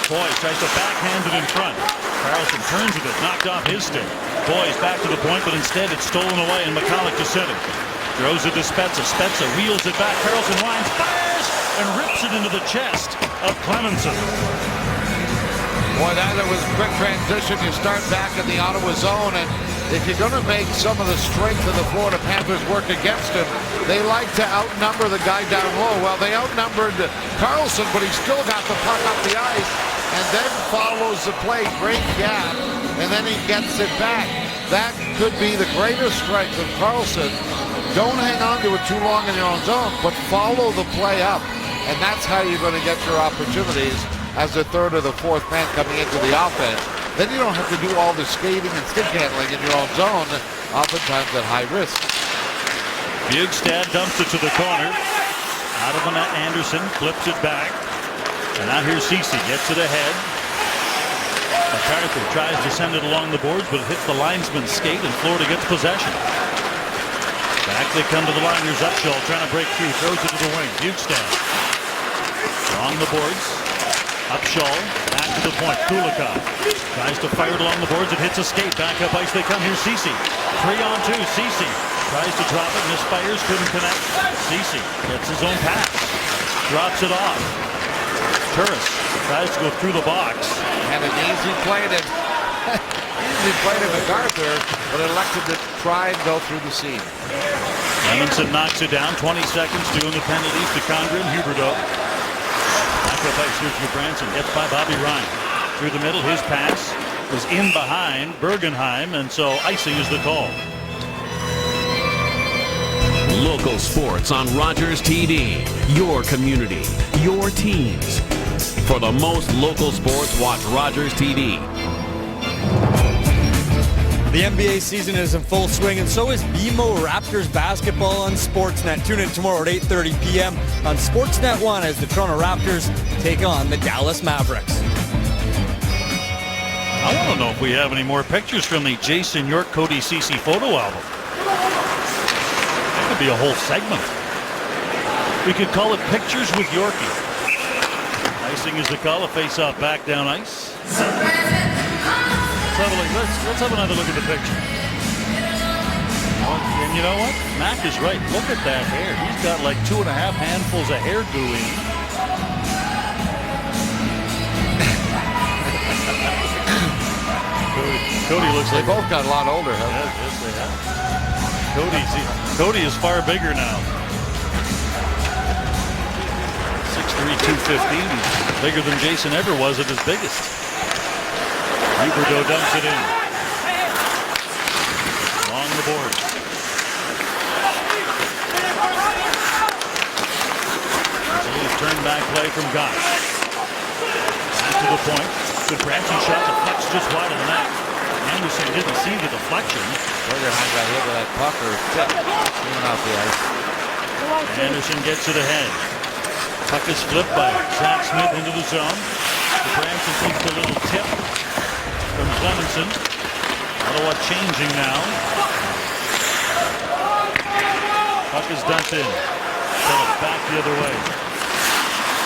Boyes tries to backhand it in front. Karlsson turns with it, knocked off his stick. Boyes back to the point, but instead it's stolen away, and McCulloch to center. Throws it to Spezza. Spezza wheels it back. Karlsson winds, fires, and rips it into the chest of Clemenson. Boy, that was a quick transition. You start back in the Ottawa zone, and if you're going to make some of the strength of the Florida Panthers work against him, they like to outnumber the guy down low. Well, they outnumbered Karlsson, but he still got the puck up the ice and then follows the play. Great gap, and then he gets it back. That could be the greatest strength of Karlsson. Don't hang on to it too long in your own zone, but follow the play up, and that's how you're going to get your opportunities as the third or the fourth man coming into the offense. Then you don't have to do all the skating and stick handling in your own zone, oftentimes at high risk. Bjugstad dumps it to the corner. Out of the net, Anderson flips it back. And now here's Ceci, gets it ahead. MacArthur tries to send it along the boards, but it hits the linesman's skate, and Florida gets possession. Back they come to the line. Here's Upshall trying to break through, throws it to the wing. Bjugstad along the boards. Upshall back to the point. Kulikov tries to fire it along the boards. It hits a skate. Back up ice they come. Here's Ceci. 3-on-2. Ceci tries to drop it. Misfires. Couldn't connect. Ceci gets his own pass. Drops it off. Turris tries to go through the box. And an easy play to MacArthur, but elected to try and go through the seam. Clemenson knocks it down. 20 seconds doing the penalties to Condra and Huberdeau. Back up ice. Here's Gudbranson. Gets by Bobby Ryan. Through the middle. His pass was in behind Bergenheim, and so icing is the call. Local sports on Rogers TD. Your community, your teams. For the most local sports, watch Rogers TV. The NBA season is in full swing, and so is BMO Raptors basketball on Sportsnet. Tune in tomorrow at 8:30 p.m. on Sportsnet 1 as the Toronto Raptors take on the Dallas Mavericks. I want to know if we have any more pictures from the Jason York Cody Ceci photo album. That could be a whole segment. We could call it Pictures with Yorkie. Icing is the call. A face-off back down ice. Let's have another look at the picture. And you know what? Mac is right. Look at that hair. He's got like 2.5 handfuls of hair gooey. Cody looks They like both got a lot older, haven't they? Yes, they have. Cody is far bigger now. 6'3", 215. He's bigger than Jason ever was at his biggest. Huberdeau dumps it in. Along the board. Turn back play from Gott. Back to the point. Good branching shot. The flex just wide of the net. Anderson didn't see the deflection. Bergenheim got hit with that puck or tip. Coming off the ice. Anderson gets it ahead. Puck is flipped by Zach Smith into the zone. The Branson takes a little tip from Clemenson. Ottawa changing now. Puck is dumped in. Phillips back the other way.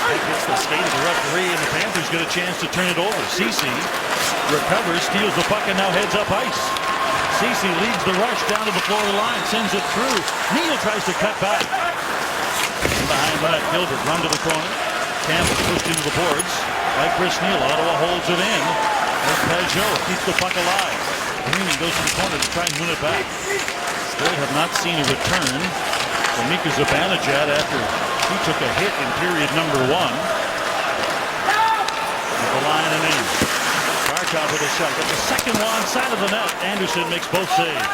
That gets the skate of the referee, and the Panthers get a chance to turn it over. Ceci recovers, steals the puck, and now heads up ice. Ceci leads the rush down to the Florida line, sends it through. Neal tries to cut back. And behind that, Gilbert run to the corner. Campbell pushed into the boards by Chris Neal. Ottawa holds it in. And Peugeot keeps the puck alive. Green goes to the corner to try and win it back. Still have not seen a return from Mika Zibanejad after he took a hit in period number 1. With the line and in. Barkov with a shot. Gets the second one side of the net. Anderson makes both saves.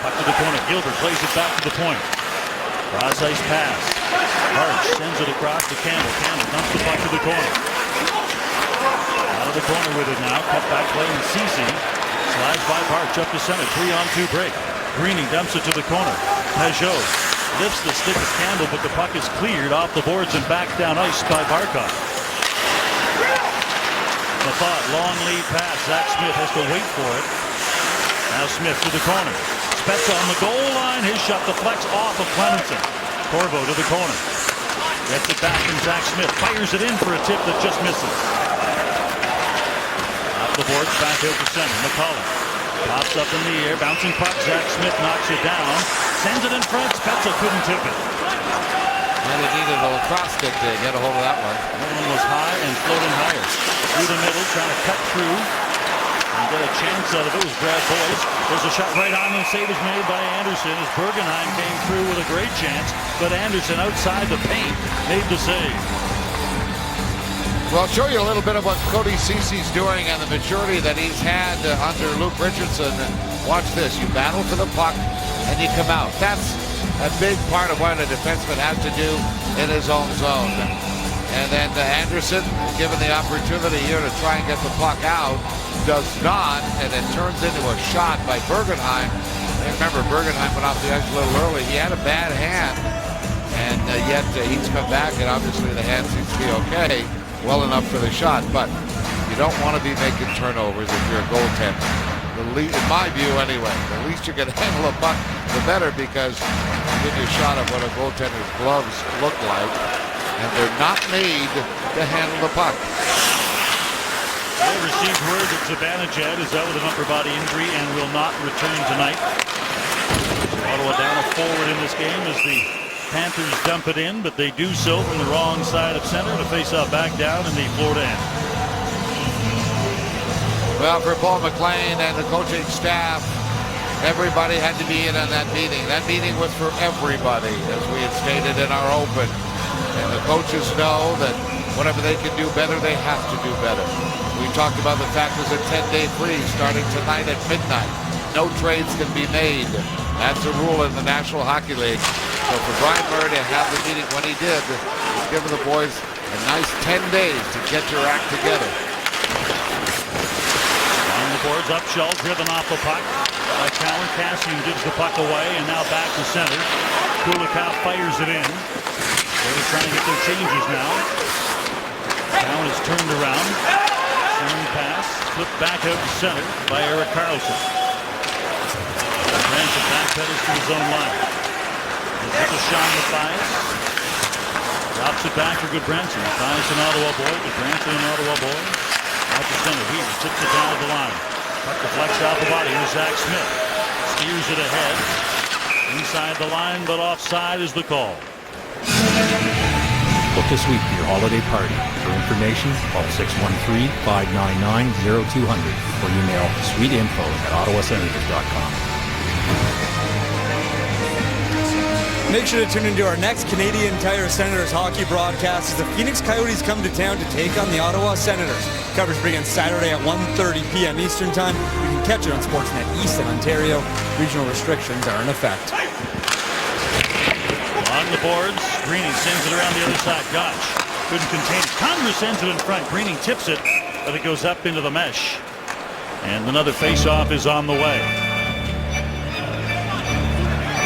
Puck to the corner. Gilbert plays it back to the point. Cross ice pass. Hart sends it across to Campbell. Campbell dumps the puck to the corner. Out of the corner with it now. Cut back play and Ceci slides by Barch up to center. 3-on-2 break. Greening dumps it to the corner. Peugeot lifts the stick of Campbell, but the puck is cleared off the boards and back down ice by Barkov. The thought, long lead pass. Zach Smith has to wait for it. Now Smith to the corner. Spezza on the goal line. His shot deflects off of Clemenson. Corvo to the corner. Gets it back from Zach Smith. Fires it in for a tip that just misses. Off the boards, back out to center. McCullough pops up in the air. Bouncing puck. Zach Smith knocks it down. Sends it in front. Spezza couldn't tip it. And he needed a lacrosse stick to get a hold of that one. That one was high and floating higher. Through the middle, trying to cut through. And get a chance out of it was Brad Boyce. There's a shot right on, and the save is made by Anderson as Bergenheim came through with a great chance, but Anderson outside the paint made the save. Well, I'll show you a little bit of what Cody Ceci's doing and the maturity that he's had under Luke Richardson. Watch this. You battle for the puck and you come out. That's a big part of what a defenseman has to do in his own zone. And then Anderson, given the opportunity here to try and get the puck out, does not, and it turns into a shot by Bergenheim. And remember, Bergenheim went off the ice a little early. He had a bad hand, and yet he's come back, and obviously the hand seems to be okay, well enough for the shot. But you don't want to be making turnovers if you're a goaltender. In my view, anyway, the least you can handle a puck, the better, because you give you a shot of what a goaltender's gloves look like, and they're not made to handle the puck. They received word that Zibanejad is out with an upper body injury and will not return tonight. Ottawa down a forward in this game as the Panthers dump it in, but they do so from the wrong side of center to face off back down in the Florida end. Well, for Paul McLean and the coaching staff, everybody had to be in on that meeting. That meeting was for everybody, as we had stated in our open. And the coaches know that whatever they can do better, they have to do better. We talked about the fact there's a 10-day freeze starting tonight at midnight. No trades can be made. That's a rule in the National Hockey League. So for Brian Murray to have the meeting when he did, he's given the boys a nice 10 days to get your act together. On the boards, Upshall driven off the puck by Cowan. Kassian gives the puck away, and now back to center. Kulikov fires it in. They're trying to get their changes now. Cowan is turned around. Turn pass, flipped back out to center by Erik Karlsson. Branson backpedals to his own line. It's a shot with Bias. Drops it back for Goodbranson. Bias an Ottawa boy. Goodbranson an Ottawa boy. Out to center. Weaver tips it down to the line. Puck deflects off the body. Here's Zach Smith. Steers it ahead. Inside the line, but offside is the call. Book a suite for your holiday party. For information, call 613-599-0200 or email suiteinfo@ottawasenators.com. Make sure to tune into our next Canadian Tire Senators hockey broadcast as the Phoenix Coyotes come to town to take on the Ottawa Senators. Coverage begins Saturday at 1:30 p.m. Eastern Time. You can catch it on Sportsnet East in Ontario. Regional restrictions are in effect. On the boards, Greening sends it around the other side. Gotch couldn't contain it. Condra sends it in front. Greening tips it, but it goes up into the mesh. And another face-off is on the way.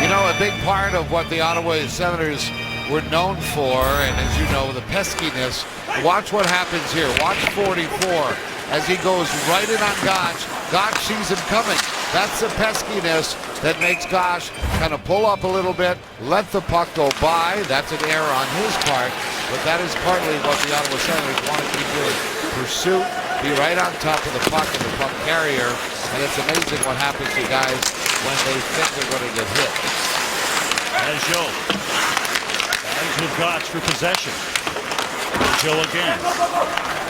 You know, a big part of what the Ottawa Senators were known for, and as you know, the peskiness. Watch what happens here. Watch 44 as he goes right in on Gotch. Gotch sees him coming. That's the peskiness that makes Gotch kind of pull up a little bit, let the puck go by. That's an error on his part, but that is partly what the Ottawa Senators wanted to do. Pursuit, be right on top of the puck and the puck carrier, and it's amazing what happens to guys when they think they're going to get hit. Pajot. Bags with Gotch for possession. Pajot again.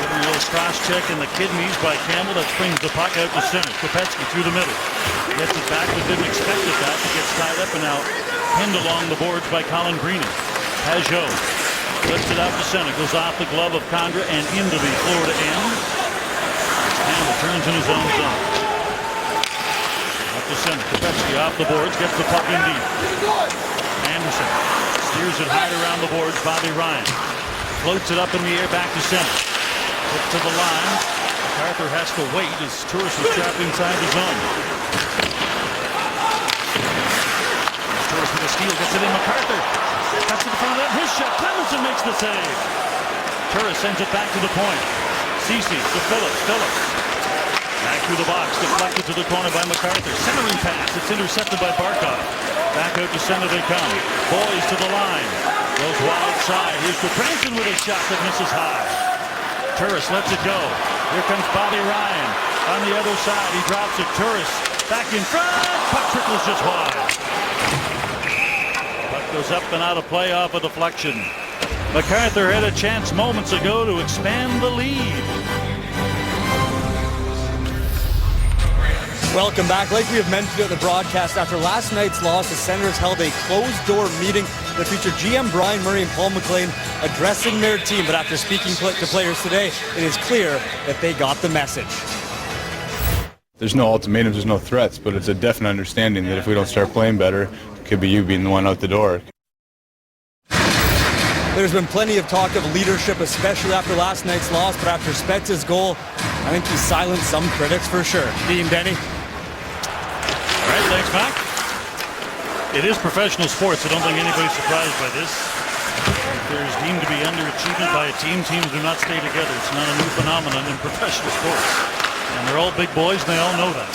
Giving a little cross check in the kidneys by Campbell. That brings the puck out to center. Kopecky through the middle. Gets it back, but didn't expect it back. It gets tied up and now pinned along the boards by Colin Greening. Pajot lifts it out to center. Goes off the glove of Condra and into the Florida end. Campbell turns in his own zone. Up to center. Kopecky off the boards. Gets the puck in deep. Anderson steers it high around the boards. Bobby Ryan floats it up in the air back to center. Up to the line. MacArthur has to wait as Turris is trapped inside the zone. Turris with a steal gets it in. MacArthur cuts to the front of that. His shot. Clemenson makes the save. Turris sends it back to the point. Ceci to Phillips. Phillips back through the box. Deflected to the corner by MacArthur. Centering pass. It's intercepted by Barkov. Back out to center they come. Boys to the line. Goes wide side. Here's Goodbranson with a shot that misses high. Turris lets it go. Here comes Bobby Ryan. On the other side, he drops it. Turris back in front. Puck trickles just wide. Puck goes up and out of play off a deflection. MacArthur had a chance moments ago to expand the lead. Welcome back. Like we have mentioned at the broadcast, after last night's loss, the Senators held a closed-door meeting that featured GM Brian Murray and Paul McLean addressing their team. But after speaking to players today, it is clear that they got the message. There's no ultimatums, there's no threats, but it's a definite understanding that if we don't start playing better, it could be you being the one out the door. There's been plenty of talk of leadership, especially after last night's loss, but after Spezza's goal, I think he silenced some critics for sure. Dean Denny. All right, thanks, Mac. It is professional sports. I don't think anybody's surprised by this. If there's deemed to be underachievement by a team, teams do not stay together. It's not a new phenomenon in professional sports. And they're all big boys, and they all know that.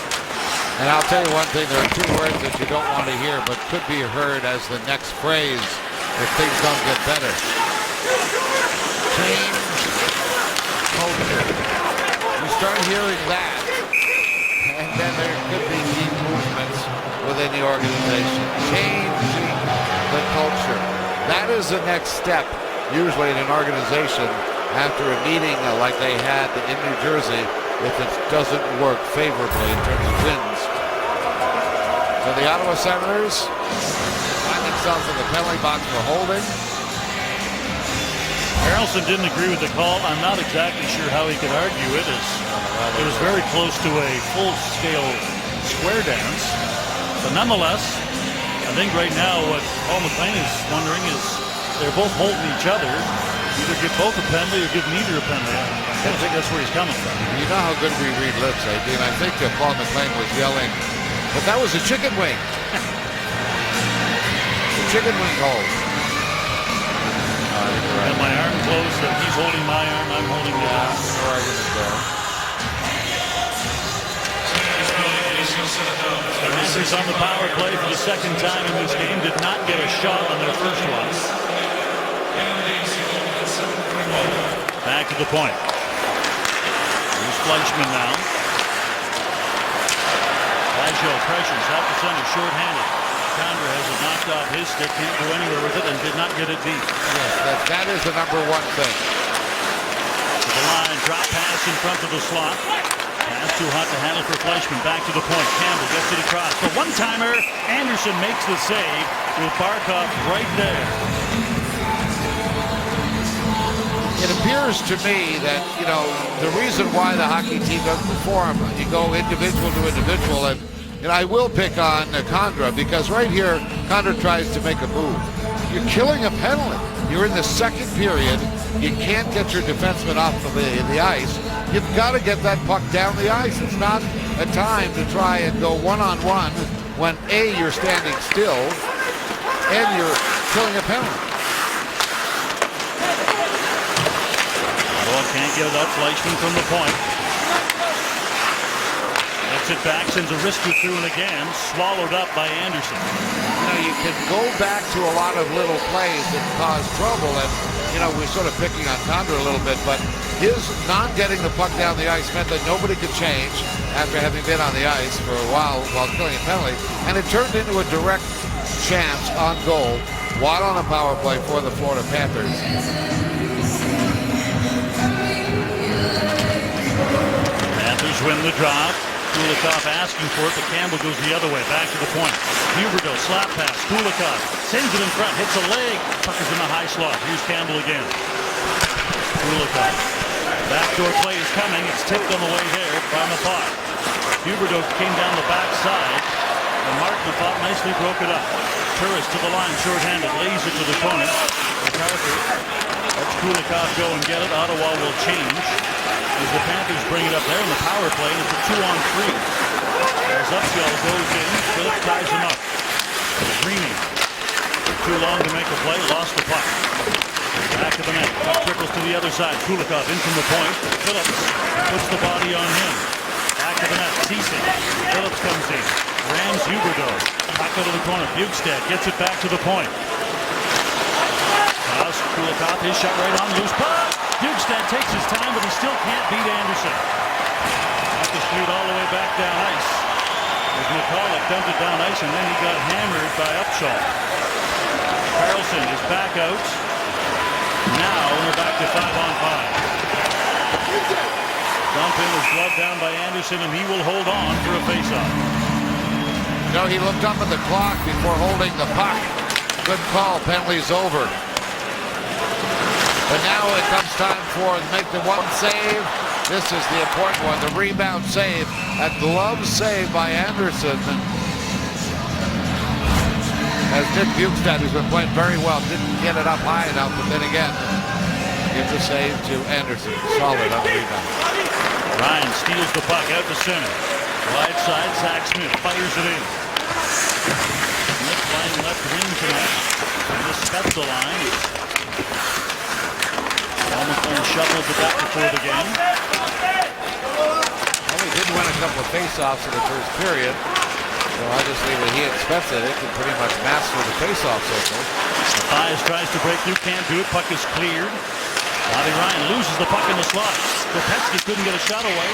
And I'll tell you one thing, there are two words that you don't want to hear, but could be heard as the next phrase if things don't get better. Change culture. You start hearing that, and then there could be deep movements within the organization. Changing the culture. That is the next step, usually in an organization, after a meeting like they had in New Jersey, if it doesn't work favorably in terms of wins. So the Ottawa Senators find themselves in the penalty box for holding. Harrelson didn't agree with the call. I'm not exactly sure how he could argue it, as it was very close to a full-scale square dance. But nonetheless, I think right now what Paul McLean is wondering is they're both holding each other. Either give both a penalty or give neither a penalty. I think that's where he's coming from. You know how good we read lips, Dean. I think Paul McLean was yelling, but that was a chicken wing. The chicken wing hold. And my arm closed. He's holding my arm. I'm holding his arm. No argument there. Rangers on the power play for the second time in this game. Did not get a shot on their first one. Back to the point. Here's Fleischman now. Pageau pressures out the center, short-handed. Condra has it knocked off his stick, can't go anywhere with it, and did not get it deep. Yes, that is the number one thing. To the line, drop pass in front of the slot. Pass too hot to handle for Fleischman. Back to the point. Campbell gets it across. The one-timer. Anderson makes the save with Barkov right there. It appears to me that, the reason why the hockey team doesn't perform, you go individual to individual, and I will pick on Condra, because right here, Condra tries to make a move. You're killing a penalty. You're in the second period. You can't get your defenseman off of the ice. You've got to get that puck down the ice. It's not a time to try and go one-on-one when A, you're standing still, and you're killing a penalty. Ottawa can't get it up. Fleischman from the point. Gets it back, sends a wrister through, and again, swallowed up by Anderson. You can go back to a lot of little plays that cause trouble, and, we're sort of picking on Condra a little bit, but his not getting the puck down the ice meant that nobody could change after having been on the ice for a while killing a penalty, and it turned into a direct chance on goal while on a power play for the Florida Panthers. Panthers win the drop. Kulikov asking for it, but Campbell goes the other way. Back to the point. Huberdeau, slap pass. Kulikov sends it in front, hits a leg. Puck is in the high slot. Here's Campbell again. Kulikov. Backdoor play is coming. It's tipped on the way there from the pot. Huberdeau came down the backside, and Martin thought nicely broke it up. Turris to the line, short-handed, lays it to the opponent. McCarthy lets Kulikov go and get it. Ottawa will change as the Panthers bring it up there in the power play. It's a 2-on-3. As Upshall goes in, Phillips ties him up. Greening. Too long to make a play, lost the puck. Back to the net. Puck trickles to the other side. Kulikov in from the point. Phillips puts the body on him. Back to the net. Cecil. Phillips comes in. Rams Huberdeau. Puck out of the corner. Bjugstad gets it back to the point. Kulikov, his shot right on, loose puck. Bjugstad takes his time, but he still can't beat Anderson. Have to shoot all the way back down ice. As McCulloch dumped it down ice, and then he got hammered by Upshall. Carlson is back out. Now we're back to 5-on-5. Dumping is gloved down by Anderson, and he will hold on for a faceoff. He looked up at the clock before holding the puck. Good call. Penalty's over. But now it comes time for make the one save. This is the important one, the rebound save. A glove save by Anderson. As Nick Bjugstad, who's been playing very well, didn't get it up high enough, but then again, gives a save to Anderson. Solid on the rebound. Ryan steals the puck out to center. Wide side, Zach Smith fires it in. Smith playing left wing tonight. And this Spezza line. Almost unshuffled the back before the game. Well, he did win a couple of faceoffs in the first period. So obviously when he expects it, it can pretty much master the faceoff circle. Fies tries to break through, can't do it. Puck is cleared. Bobby Ryan loses the puck in the slot. Kopetsky couldn't get a shot away.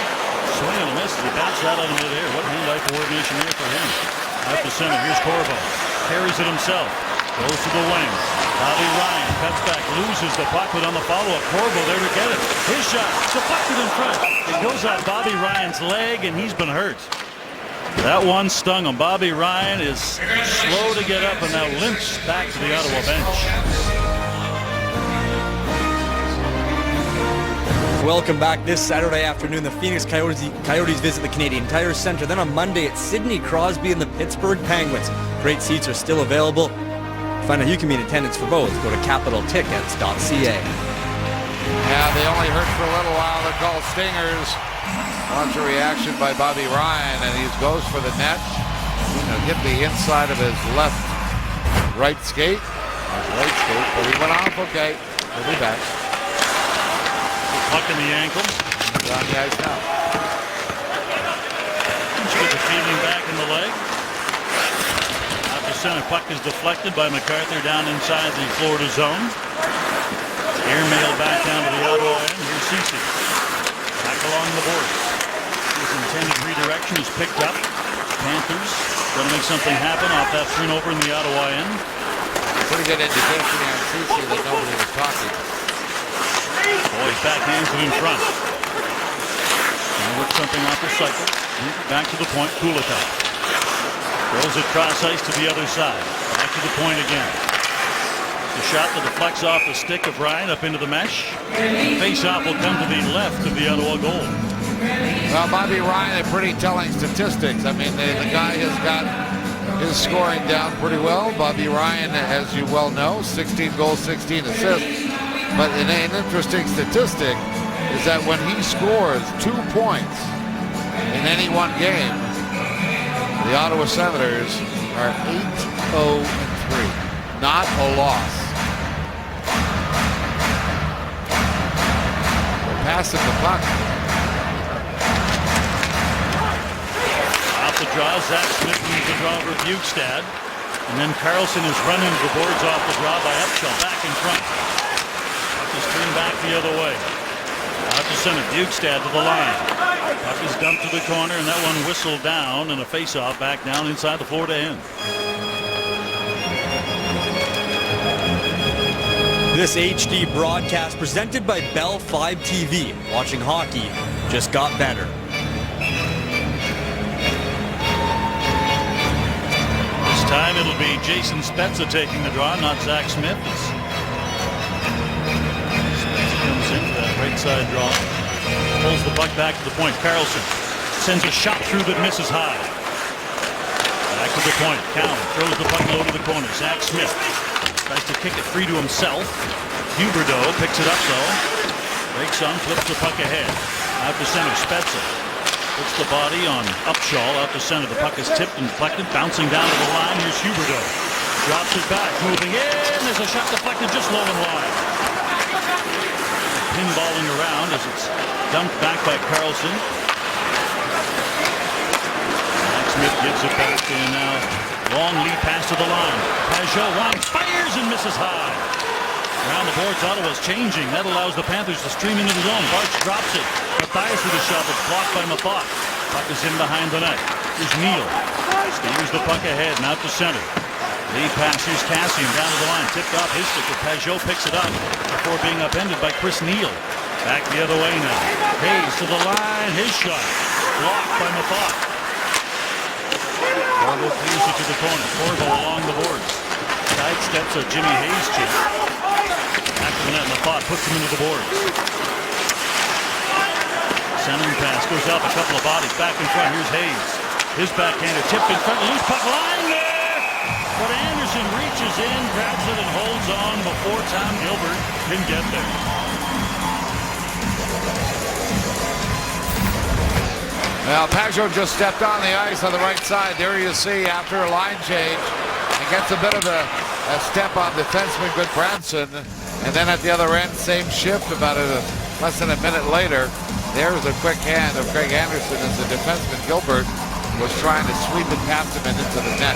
Swing and a miss. He bats that out of midair. What hand-eye coordination there for him. Out to center. Here's Corvo. Carries it himself. Goes to the wing. Bobby Ryan cuts back, loses the puck, but on the follow-up, Corvo there to get it. His shot, deflected in front. It goes on Bobby Ryan's leg, and he's been hurt. That one stung him. Bobby Ryan is slow to get up and now limps back to the Ottawa bench. Welcome back this Saturday afternoon. The Phoenix Coyotes visit the Canadian Tire Center. Then on Monday, it's Sidney Crosby and the Pittsburgh Penguins. Great seats are still available. Find out you can be in attendance for both. Go to capitaltickets.ca. Yeah, they only hurt for a little while. They're called stingers. Watch a reaction by Bobby Ryan, and he goes for the net. Hit the inside of his right skate. But he went off okay. He'll be back. Puck in the ankle. He's on the ice now. Good receiving back in the leg. Out to center. Puck is deflected by MacArthur down inside the Florida zone. Airmail back down to the Ottawa end. Here's Ceci. Back along the boards. His intended redirection is picked up. Panthers going to make something happen off that turnover in the Ottawa end. Pretty good indication here on Ceci that nobody was talking. Boys backhands it in front. Work something off the cycle. Back to the point. Kulikov throws it cross ice to the other side. Back to the point again. The shot that deflects off the stick of Ryan up into the mesh. Face-off will come to the left of the Ottawa goal. Well, Bobby Ryan, a pretty telling statistics. I mean, the guy has got his scoring down pretty well. Bobby Ryan, as you well know, 16 goals, 16 assists. But an interesting statistic is that when he scores 2 points in any one game, the Ottawa Senators are 8-0-3. Not a loss. They're passing the puck. Off the draw, Zach Smith moves the draw over Bjugstad. And then Carlson is running the boards off the draw by Upshall. Back in front. Puck is turned back the other way. Out to center, Bjugstad to the line. Puck is dumped to the corner, and that one whistled down, and a face-off back down inside the Florida end. This HD broadcast presented by Bell 5 TV. Watching hockey just got better. This time it'll be Jason Spezza taking the draw, not Zach Smith. Right side draw. Pulls the puck back to the point. Carlson sends a shot through that misses high. Back to the point. Cowan throws the puck low to the corner. Zach Smith tries to kick it free to himself. Huberdeau picks it up though. Breaks on, flips the puck ahead. Out to center. Spezza puts the body on Upshall. Out to center. The puck is tipped and deflected. Bouncing down to the line. Here's Huberdeau. Drops it back. Moving in. There's a shot deflected just low and wide. Pinballing around as it's dumped back by Carlson. Zach Smith gives it back and now long lead pass to the line. Pajot winds, fires and misses high. Around the boards, Ottawa's changing. That allows the Panthers to stream into the zone. Barch drops it. Mathias with a shot that's blocked by Mathot. Puck is in behind the net. Here's Neal. Steers the puck ahead and out to center. Lead pass, here's Kassian down to the line. Tipped off his stick, but Pajot picks it up before being upended by Chris Neal. Back the other way now. Hayes to the line. His shot blocked by Mathot. Corvo clears it to the corner. Corvo along the boards. Sidesteps a Jimmy Hayes chip. Back to the net. Mathot puts him into the boards. Centering pass goes up a couple of bodies. Back in front. Here's Hayes. His backhander tipped in front. Loose puck line there. But Anderson reaches in, grabs it, and holds on before Tom Gilbert can get there. Well, Pajot just stepped on the ice on the right side. There you see after a line change. And gets a bit of a step on defenseman Goodbranson. And then at the other end, same shift about less than a minute later. There's a quick hand of Craig Anderson as the defenseman Gilbert was trying to sweep it past him and into the net.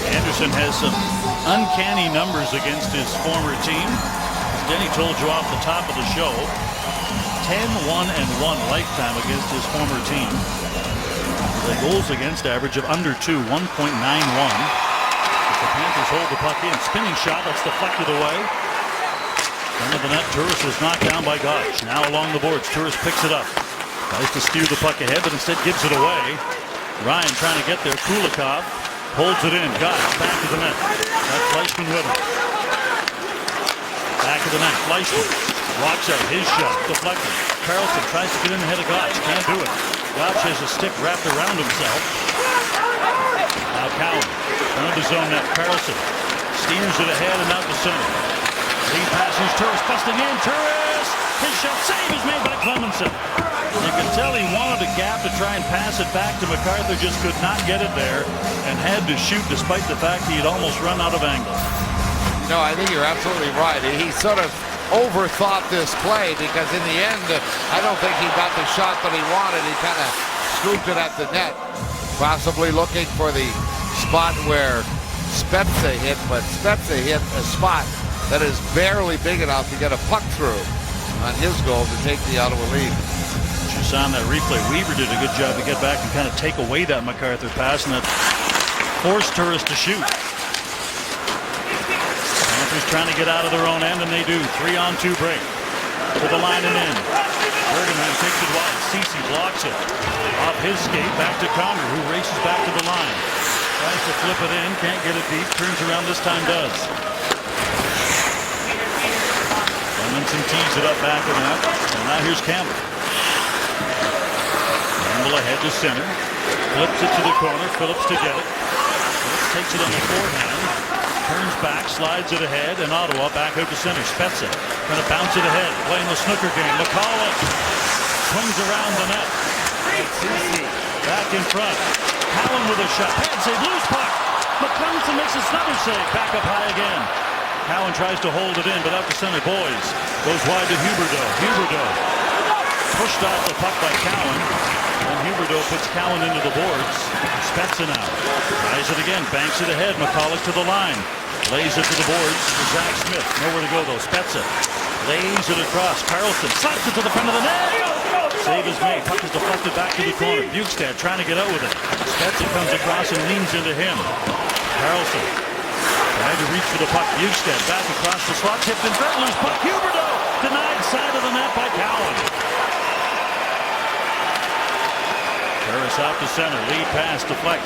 Anderson has some uncanny numbers against his former team. As Denny told you off the top of the show, 10-1-1 lifetime against his former team. The goals against average of under 2, 1.91. The Panthers hold the puck in. Spinning shot, that's deflected away. Under the net, Turris was knocked down by Gotch. Now along the boards, Turris picks it up. Tries to steer the puck ahead, but instead gives it away. Ryan trying to get there. Kulikov holds it in. Gotch back to the net. That's Fleischman with him. Back of the net. Fleischman walks out. His shot deflected. Carlson tries to get in ahead of Gotch. Can't do it. Gotch has a stick wrapped around himself. Now Cowan. Front of the zone net. Carlson Steers it ahead and out to center. Lead passes Turris busting in. Turris! His shot save is made by Clemenson. You can tell he wanted a gap to try and pass it back to MacArthur, just could not get it there and had to shoot despite the fact he had almost run out of angle. No, I think you're absolutely right. He sort of overthought this play because in the end, I don't think he got the shot that he wanted. He kind of scooped it at the net, possibly looking for the spot where Spezza hit, but Spezza hit a spot that is barely big enough to get a puck through on his goal to take the Ottawa lead. You saw on that replay, Weaver did a good job to get back and kind of take away that MacArthur pass, and that forced Turris to shoot. Panthers trying to get out of their own end, and they do. 3-on-2 break. To the line and in. Bergman takes it wide. Ceci blocks it. Off his skate, back to Connor, who races back to the line. Tries to flip it in, can't get it deep. Turns around, this time does. Clemenson tees it up back of the net. And now here's Campbell. Campbell ahead to center. Flips it to the corner. Phillips to get it. Phillips takes it on the forehand. Turns back, slides it ahead, and Ottawa back out to center. Spezza going to bounce it ahead, playing the snooker game. McCullough swings around the net. Back in front. Cowan with a shot. Pad save, loose puck. McClellan makes another save. Back up high again. Cowan tries to hold it in, but out to center. Boys goes wide to Huberdeau. Huberdeau pushed off the puck by Cowan. And Huberdeau puts Cowan into the boards. Spezza now tries it again, banks it ahead. McCullough to the line, lays it to the boards for Zach Smith. Nowhere to go though. Spezza lays it across. Carlson slaps it to the front of the net. Save is made. Puck is deflected back to the corner. Bukestad trying to get out with it. Spezza comes across and leans into him. Carlson trying to reach for the puck. Bukestad back across the slot, tipped in front, loose puck. Huberdeau denied side of the net by Cowan. Turris out to center, lead pass to Flex.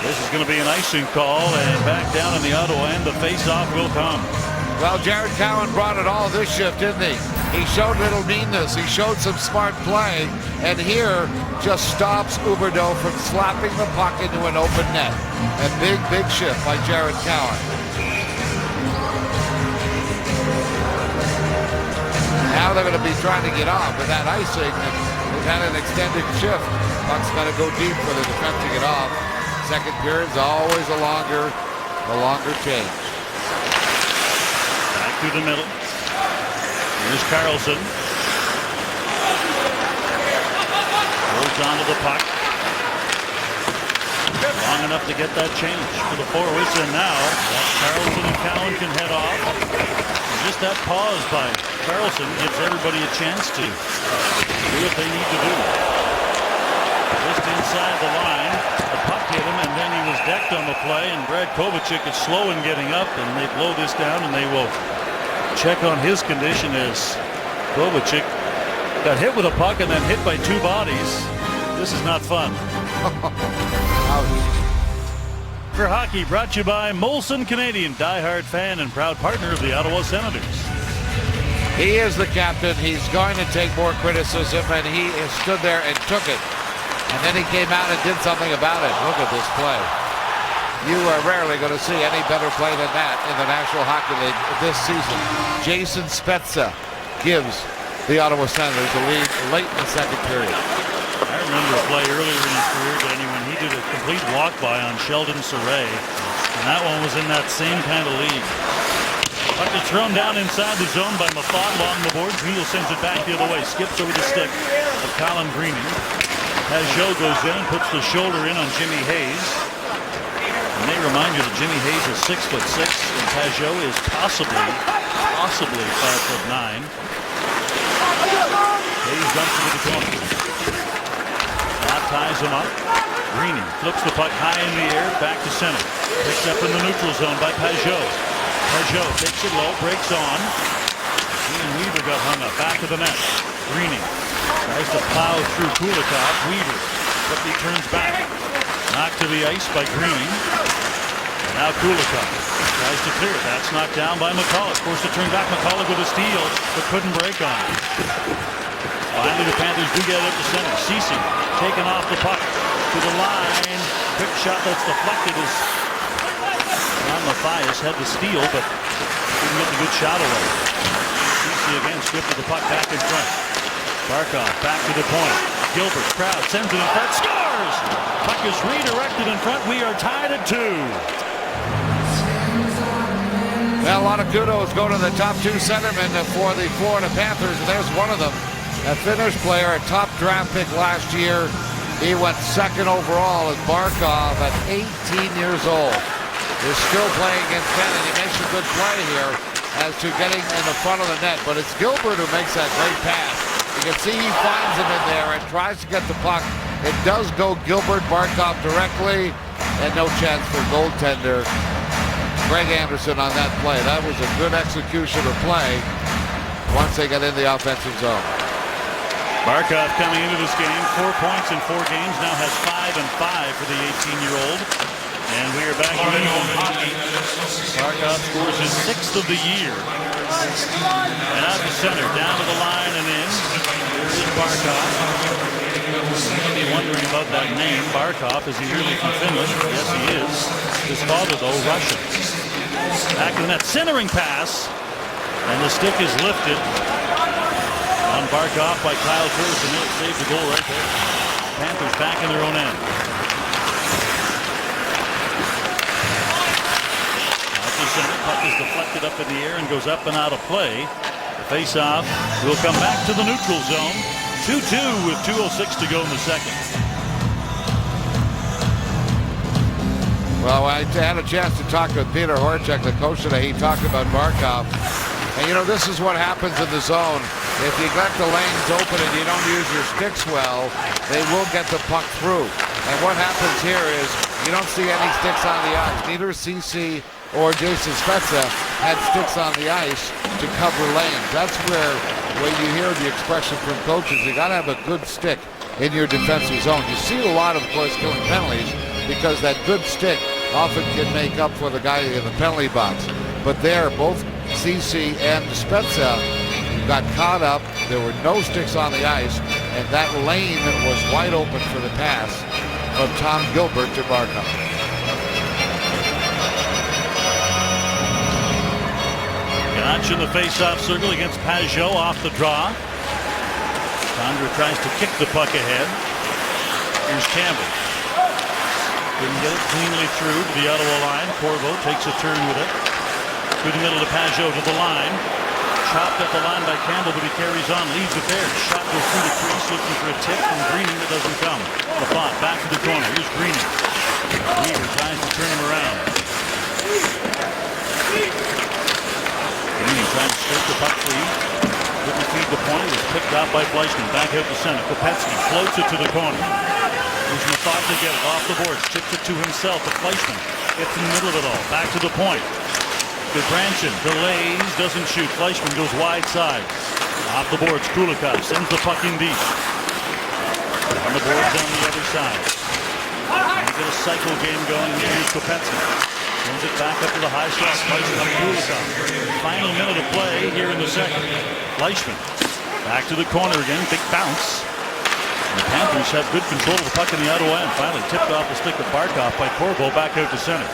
This is going to be an icing call, and back down in the Ottawa end, the face-off will come. Well, Jared Cowan brought it all this shift, didn't he? He showed little meanness, he showed some smart play, and here just stops Huberdeau from slapping the puck into an open net. A big, big shift by Jared Cowan. Now they're going to be trying to get off with that icing, and they've had an extended shift. Puck's got to go deep for the defense to get off. Second period's always a longer change. Back through the middle. Here's Carlson. Holds onto the puck. Long enough to get that change for the forwards, and now Carlson and Cowan can head off. And just that pause by Carlson gives everybody a chance to do what they need to do. Just inside the line, the puck hit him, and then he was decked on the play, and Brad Kovacic is slow in getting up, and they blow this down, and they will check on his condition as Kovacic got hit with a puck and then hit by two bodies. This is not fun. For hockey, brought to you by Molson Canadian, diehard fan and proud partner of the Ottawa Senators. He is the captain. He's going to take more criticism, and he stood there and took it. And then he came out and did something about it. Look at this play. You are rarely going to see any better play than that in the National Hockey League this season. Jason Spezza gives the Ottawa Senators a lead late in the second period. I remember a play earlier in his career, Danny, when he did a complete walk-by on Sheldon Saray. And that one was in that same kind of league. Puck is thrown down inside the zone by Mafat along the boards. Neal sends it back the other way. Skips over the stick of Colin Greening. Pajot goes in and puts the shoulder in on Jimmy Hayes. And they remind you that Jimmy Hayes is 6'6", and Pajot is possibly 5'9". Hayes dumps it to the corner. That ties him up. Greening flips the puck high in the air, back to center. Picked up in the neutral zone by Pajot. Pajot takes it low, breaks on. Ian Weaver got hung up, back of the net. Greening tries to plow through Kulikov. Weaver, but he turns back. Knocked to the ice by Greening. And now Kulikov tries to clear it. That's knocked down by McCullough. Forced to turn back. McCullough with a steal, but couldn't break on it. Finally, the Panthers do get it up to center. Ceci taken off the puck to the line. Quick shot that's deflected as Ron Mathias had the steal, but didn't get the good shot away. CC again stripped the puck back in front. Barkov back to the point. Gilbert, Proud sends it in front, scores! Puck is redirected in front. We are tied at 2. Well, a lot of kudos go to the top 2 centermen for the Florida Panthers, and there's one of them. A Finnish player, a top draft pick last year. He went 2nd overall as Barkov at 18 years old. Is still playing against Canada. He makes a good play here as to getting in the front of the net, but it's Gilbert who makes that great pass. You can see he finds him in there and tries to get the puck. It does go Gilbert, Barkov directly, and no chance for goaltender Greg Anderson on that play. That was a good execution of play once they got in the offensive zone. Barkov coming into this game, 4 points in 4 games, now has 5 and 5 for the 18-year-old. And we are back to hockey. Barkov scores his 6th of the year. And out to center, down to the line and in. Here's Barkov. You may be wondering about that name, Barkov. Is he really from Finland? Yes, he is. His father, though, Russian. Back to the net, centering pass. And the stick is lifted on Barkov by Kyle Turris, and he'll save the goal right there. Panthers back in their own end. Out to center, puck is deflected up in the air and goes up and out of play. The face-off will come back to the neutral zone. 2-2 with 2:06 to go in the second. Well, I had a chance to talk with Peter Horchak, the coach today. He talked about Barkov. And, you know, this is what happens in the zone. If you let the lanes open and you don't use your sticks well, they will get the puck through. And what happens here is you don't see any sticks on the ice. Neither CC or Jason Spezza had sticks on the ice to cover lanes. That's where, when you hear the expression from coaches, you got to have a good stick in your defensive zone. You see a lot of course, killing penalties because that good stick often can make up for the guy in the penalty box. But there, both CC and Spezza got caught up. There were no sticks on the ice, and that lane was wide open for the pass from Tom Gilbert to Barkov. Gotch in the face-off circle against Pajot off the draw. Condra tries to kick the puck ahead. Here's Campbell. Couldn't get it cleanly through to the Ottawa line. Corvo takes a turn with it. Through the middle to Pajot to the line. Chopped at the line by Campbell, but he carries on, leaves it there. Shot goes through the crease, looking for a tip from Greening that doesn't come. LaFont back to the corner. Here's Greening. Weaver tries to turn him around. Greening trying to skirt the puck free. Couldn't feed the point. It was picked out by Fleischmann. Back out to center. Kopetsky floats it to the corner. Here's Mathot to get it off the boards. Chips it to himself, but Fleischmann gets in the middle of it all. Back to the point. Goodbranson delays, doesn't shoot. Fleischmann goes wide side. Off the boards, Kulikov sends the puck in deep. On the boards on the other side. And get a cycle game going here. Here's Kopetsky. Sends it back up to the high slot. Fleischmann up Kulikov. Final minute of play here in the second. Fleischmann back to the corner again. Big bounce. And the Panthers have good control of the puck in the Ottawa end. Finally tipped off the stick of Barkov by Corvo back out to center.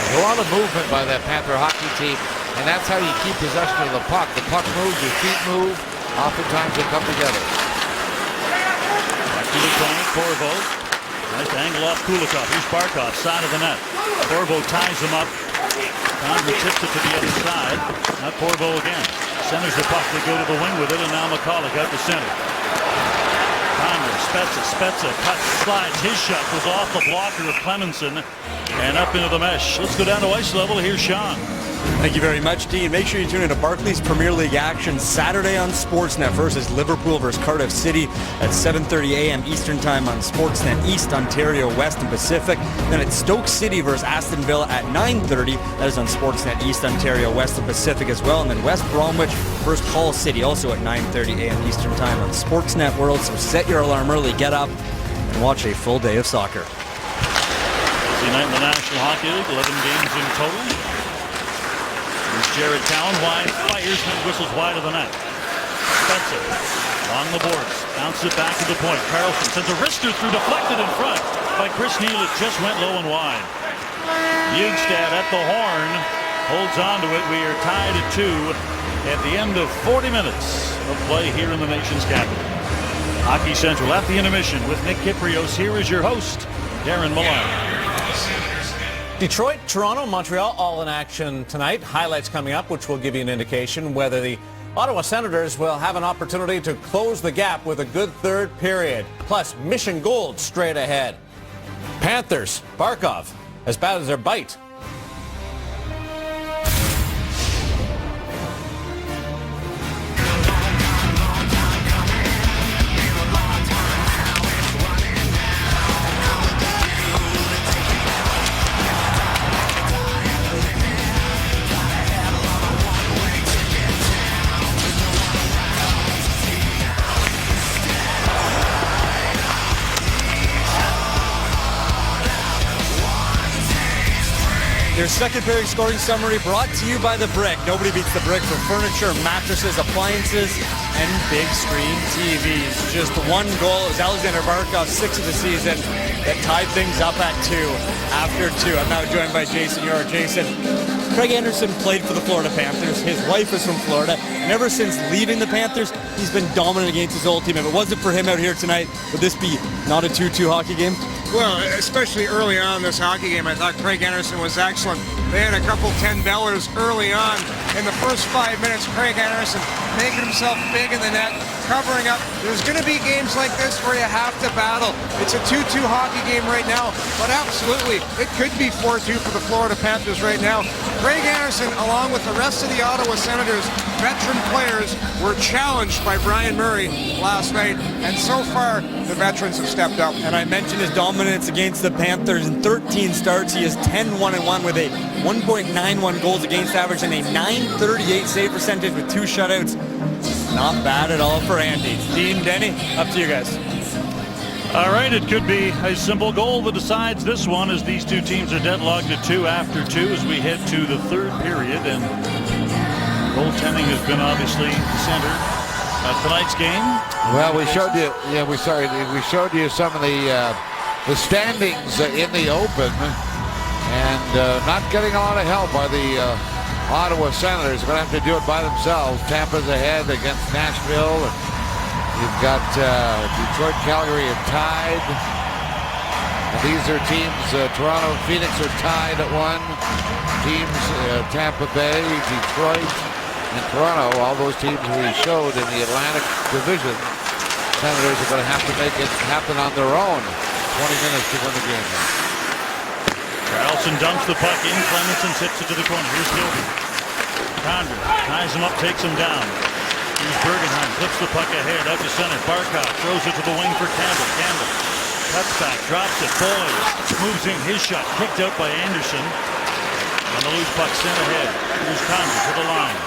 A lot of movement by that Panther hockey team, and that's how you keep possession of the puck. The puck moves, your feet move, oftentimes they come together. Back to the corner, Corvo. Nice angle off Kulikov. Here's Barkov, side of the net. Corvo ties him up. Condra tips it to the other side. Now Corvo again. Centers the puck. They go to the wing with it, and now McCulloch out to center. Condra, Spezza cuts, slides. His shot was off the blocker of Clemenson and up into the mesh. Let's go down to ice level. Here's Sean. Thank you very much, Dean. Make sure you tune in to Barclays Premier League action Saturday on Sportsnet versus Liverpool versus Cardiff City at 7:30 a.m. Eastern Time on Sportsnet East, Ontario, West, and Pacific. Then it's Stoke City versus Aston Villa at 9:30. That is on Sportsnet East, Ontario, West, and Pacific as well. And then West Bromwich versus Hull City also at 9:30 a.m. Eastern Time on Sportsnet World. So set your alarm early, get up, and watch a full day of soccer. Busy night in the National Hockey League, 11 games in total. Here's Jared Cowan, wide, fires, and whistles wide of the net. Spencer, along the boards, bounces it back to the point. Carlson sends a wrister through, deflected in front by Chris Neal. It just went low and wide. Bjugstad at the horn. Holds on to it. We are tied at 2 at the end of 40 minutes of play here in the nation's capital. Hockey Central at the intermission with Nick Kypreos. Here is your host, Darren Millar. Detroit, Toronto, Montreal all in action tonight. Highlights coming up, which will give you an indication whether the Ottawa Senators will have an opportunity to close the gap with a good third period. Plus, Mission Gold straight ahead. Panthers, Barkov, as bad as their bite. Your second period scoring summary brought to you by The Brick. Nobody beats The Brick for furniture, mattresses, appliances, and big screen TVs. Just one goal. It was Alexander Barkov, 6th of the season, that tied things up at 2 after 2. I'm now joined by Jason York. Jason, Craig Anderson played for the Florida Panthers. His wife is from Florida. And ever since leaving the Panthers, he's been dominant against his old team. If it wasn't for him out here tonight, would this be not a 2-2 hockey game? Well, especially early on in this hockey game, I thought Craig Anderson was excellent. They had a couple 10-bellers early on. In the first 5 minutes, Craig Anderson making himself big in the net, covering up. There's going to be games like this where you have to battle. It's a 2-2 hockey game right now, but absolutely, it could be 4-2 for the Florida Panthers right now. Craig Anderson, along with the rest of the Ottawa Senators, veteran players, were challenged by Brian Murray last night, and so far, the veterans have stepped up. And I mentioned his dominance against the Panthers. In 13 starts, he is 10-1-1 with a 1.91 goals against average and a .938 save percentage with 2 shutouts. Not bad at all for Andy. Dean, Denny, up to you guys. All right, it could be a simple goal that decides this one as these two teams are deadlocked at 2 after 2 as we head to the third period. And goaltending has been obviously the center of tonight's game. Well, we showed you. Yeah, we showed you some of the standings in the open, and not getting a lot of help by the Ottawa Senators. They're going to have to do it by themselves. Tampa's ahead against Nashville. You've got Detroit, Calgary are tied. And these are teams. Toronto and Phoenix are tied at 1. Teams Tampa Bay, Detroit, and Toronto, all those teams we showed in the Atlantic Division. Senators are going to have to make it happen on their own. 20 minutes to win the game. Carlson dumps the puck in. Clemenson tips it to the corner. Here's Gilbert. Condren ties him up, takes him down. Here's Bergenheim, flips the puck ahead, out to center. Barkov throws it to the wing for Campbell. Campbell cuts back, drops it. Boys moves in his shot, kicked out by Anderson. And the loose puck sent ahead. Here's Condren to the line.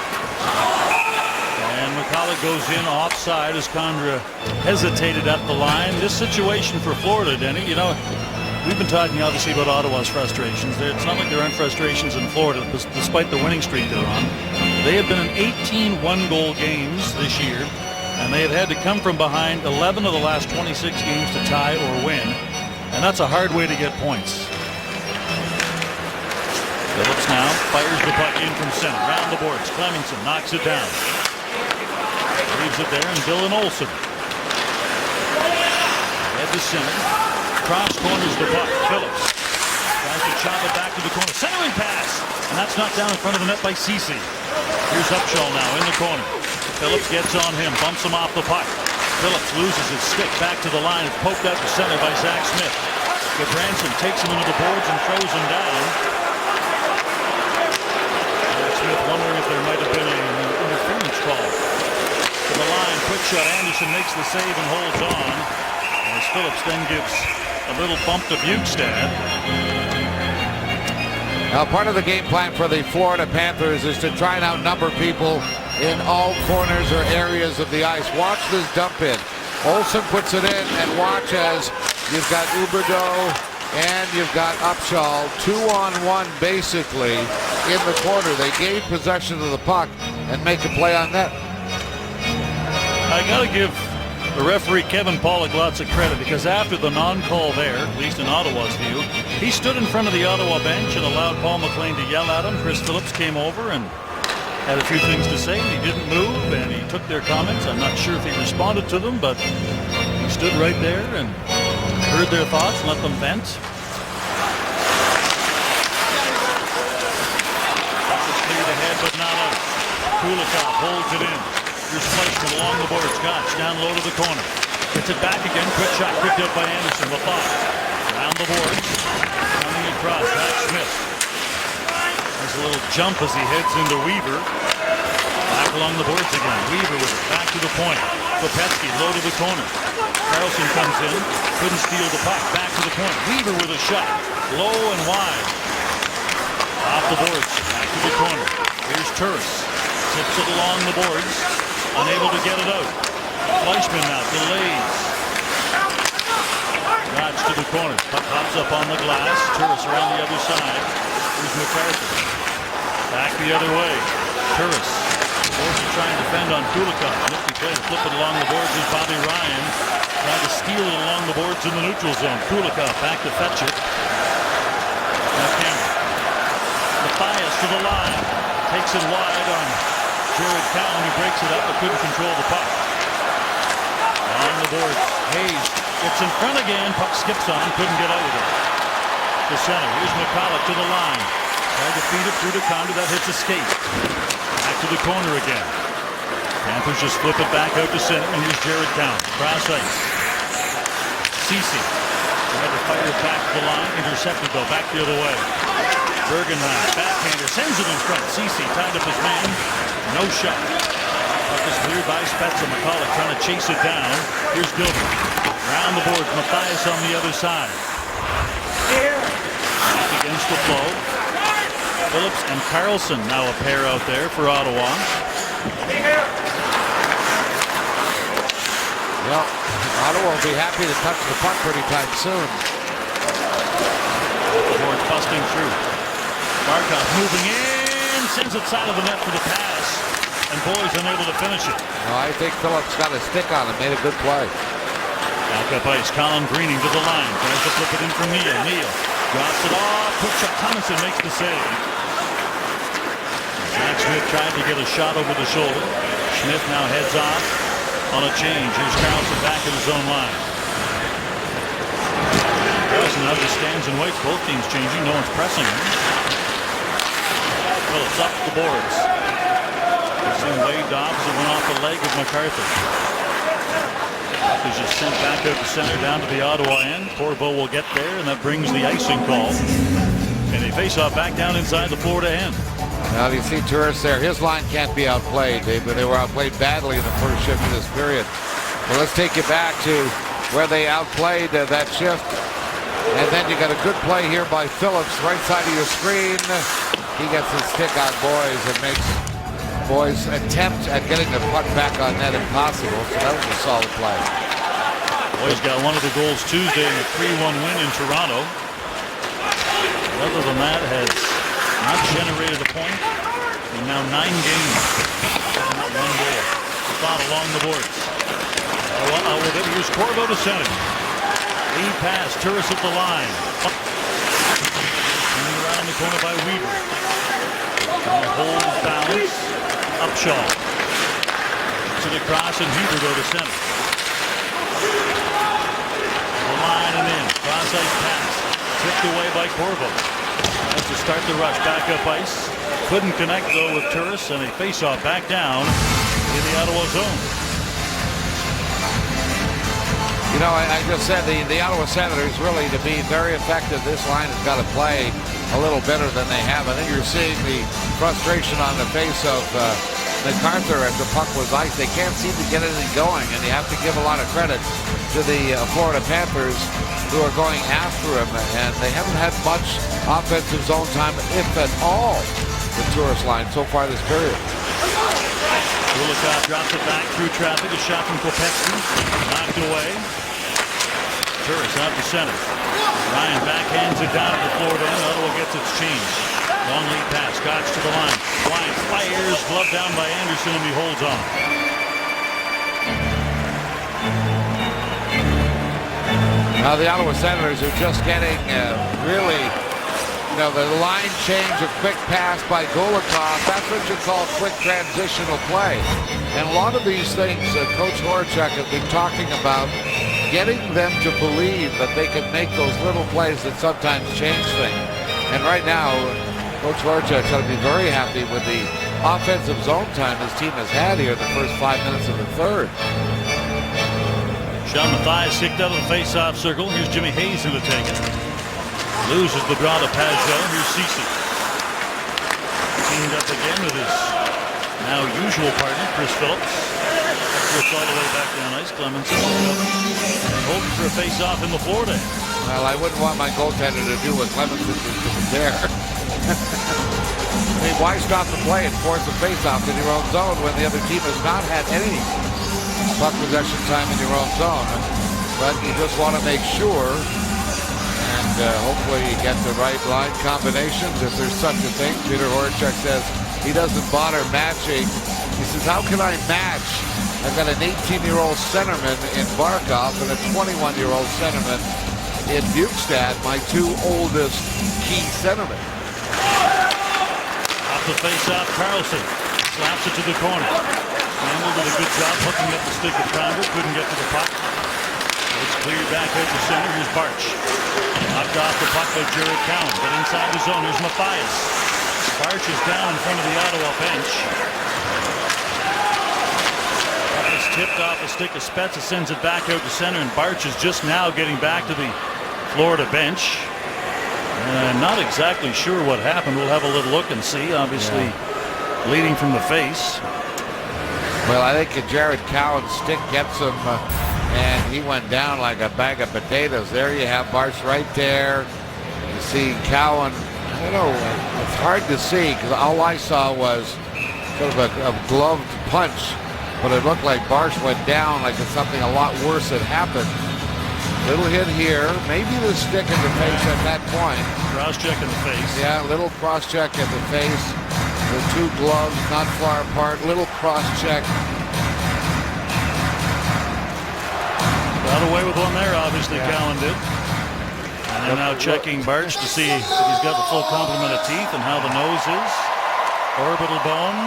And McCulloch goes in offside as Condren hesitated at the line. This situation for Florida, Denny, you know, we've been talking obviously about Ottawa's frustrations. It's not like there aren't frustrations in Florida, despite the winning streak they're on. They have been in 18 one-goal games this year, and they have had to come from behind 11 of the last 26 games to tie or win, and that's a hard way to get points. Phillips now fires the puck in from center, round the boards. Clemenson knocks it down. Leaves it there, and Dylan Olsen. Head to center. Cross corners the puck. Phillips tries to chop it back to the corner. Centering pass, and that's knocked down in front of the net by Ceci. Here's Upshall now in the corner. Phillips gets on him, bumps him off the puck. Phillips loses his stick back to the line. It's poked out to center by Zach Smith. Gudbranson takes him into the boards and throws him down. Zach Smith wondering if there might have been an interference call. To the line, quick shot. Anderson makes the save and holds on. As Phillips then gives a little bump to Bjugstad. Now, part of the game plan for the Florida Panthers is to try and outnumber people in all corners or areas of the ice. Watch this dump in. Olsen puts it in, and watch as you've got Huberdeau and you've got Upshall 2-on-1 basically in the corner. They gave possession of the puck and make a play on net. I got to give The referee, Kevin Pollock, lots of credit because after the non-call there, at least in Ottawa's view, he stood in front of the Ottawa bench and allowed Paul McLean to yell at him. Chris Phillips came over and had a few things to say, and he didn't move, and he took their comments. I'm not sure if he responded to them, but he stood right there and heard their thoughts and let them vent. Cleared ahead, but not out. Kulikov holds it in. Here's Fleischman along the boards. Gotch down low to the corner. Gets it back again. Quick shot picked up by Anderson. Lafayette around the boards. Coming across. Matt Smith. There's a little jump as he heads into Weaver. Back along the boards again. Weaver with it. Back to the point. Kopetsky low to the corner. Carlson comes in. Couldn't steal the puck. Back to the point. Weaver with a shot. Low and wide. Off the boards. Back to the corner. Here's Turris. Tips it along the boards. Unable to get it out. Fleischman now delays. Gotch to the corner. Puck hops up on the glass. Turris around the other side. Here's McCarthy. Back the other way. Turris forced to try and defend on Kulikov. Nifty play to flip it along the boards is Bobby Ryan. Trying to steal it along the boards in the neutral zone. Kulikov back to fetch it. Now Cameron. Mathias to the line. Takes it wide on Jared Cowan. He breaks it up but couldn't control the puck. On the boards. Hayes gets in front again. Puck skips on. Couldn't get out of it. The center. Here's McCulloch to the line. Tried to feed it through to Condor. That hits a skate. Back to the corner again. Panthers just flip it back out to center. And here's Jared Cowan. Cross ice. Ceci. Tried to fire it back to the line. Intercepted though. Back the other way. Bergenheim. Backhander. Sends it in front. Ceci tied up his man. No shot. Puck is cleared by Spezza. McCulloch trying to chase it down. Here's Gilbert. Round the boards. Mathias on the other side. Back against the flow. Phillips and Carlson now a pair out there for Ottawa. Well, Ottawa will be happy to touch the puck pretty time soon. Boards busting through. Barkov moving in. Sends it side of the net for the pass. And Boy's unable to finish it. No, I think Phillips got a stick on him. Made a good play. Back up ice. Colin Greening to the line. Tries to flip it in for Neal. Neal drops it off. Puts up Thomason makes the save. Zach Smith tried to get a shot over the shoulder. Smith now heads off on a change. Here's Carlson back at his own line. Carlson now just stands and waits. Both teams changing. No one's pressing him. Phillips up the boards. This one waved off as it went off the leg of McCarthy. He's just sent back out the center down to the Ottawa end. Corbeau will get there, and that brings the icing call. And they face off back down inside the Florida end. Now you see Turris there. His line can't be outplayed. They were outplayed badly in the first shift of this period. Well, let's take you back to where they outplayed that shift. And then you got a good play here by Phillips, right side of your screen. He gets his stick on Boys and makes Boys' attempt at getting the puck back on net impossible. So that was a solid play. Boys got one of the goals Tuesday in a 3-1 win in Toronto. Other than that, has not generated a point in now 9 games. Not one goal. Thought along the boards. With it, here's Corbeau to center. Lead pass, Turris at the line. Coming around the corner by Weaver. And hold balance. Upshaw. To the cross and Huber go to center. The line and in. Cross ice pass. Tipped away by Corbeau. Has to start the rush back up ice. Couldn't connect though with Turris, and a face-off back down in the Ottawa zone. You know, I just said the Ottawa Senators really, to be very effective, this line has got to play a little better than they have. I think you're seeing the frustration on the face of MacArthur as the puck was iced. They can't seem to get anything going, and you have to give a lot of credit to the Florida Panthers who are going after him, and they haven't had much offensive zone time, if at all, the Turris line so far this period. Kulikov drops it back through traffic. A shot from Kopetsky. Knocked away. Turris out to center. Ryan backhands it down to the Florida end. Ottawa gets its change. Long lead pass. Gotch to the line. Ryan fires. Glove down by Anderson, and he holds on. Now the Ottawa Senators are just getting really, the line change, a quick pass by Golikov. That's what you call quick transitional play. And a lot of these things Coach Horachek has been talking about, getting them to believe that they can make those little plays that sometimes change things. And right now, Coach Horachek's going to be very happy with the offensive zone time his team has had here in the first 5 minutes of the third. Sean Matthias kicked out of the face-off circle. Here's Jimmy Hayes who to take it. Loses the draw to Pajot. Here's Ceci. Teamed up again with his now usual partner, Chris Phillips. Puts all the way back down ice. Clemenson hoping for a face-off in the Florida. Well, I wouldn't want my goaltender to do what Clemenson did there. I mean, why stop the play and force a face-off in your own zone when the other team has not had any puck possession time in your own zone? But you just want to make sure, and hopefully you get the right line combinations if there's such a thing. Peter Horachek says he doesn't bother matching. He says, how can I match? I've got an 18-year-old centerman in Barkov and a 21-year-old centerman in Bukestad, my two oldest key centermen. Off the face-off, Carlson slaps it to the corner. Campbell did a good job hooking up the stick of Pounder. Couldn't get to the puck. It's cleared back out to center. Here's Barch. Knocked off the puck by Jared Cowan. But inside the zone, here's Matthias. Barch is down in front of the Ottawa bench. Puck is tipped off the stick of Spezza. Sends it back out to center. And Barch is just now getting back to the Florida bench. And I'm not exactly sure what happened. We'll have a little look and see. Obviously, bleeding from the face. Well, I think Jared Cowan's stick gets him, and he went down like a bag of potatoes. There you have Barch right there. You see Cowan. I don't know. It's hard to see because all I saw was sort of a gloved punch, but it looked like Barch went down like something a lot worse had happened. Little hit here, maybe the stick in the face at that point. Cross check in the face. Yeah, little cross check in the face. The two gloves not far apart. Little cross check. Got away with one there, obviously. Cowan did. And they're now checking Barch to see if he's got the full complement of teeth and how the nose is. Orbital bone,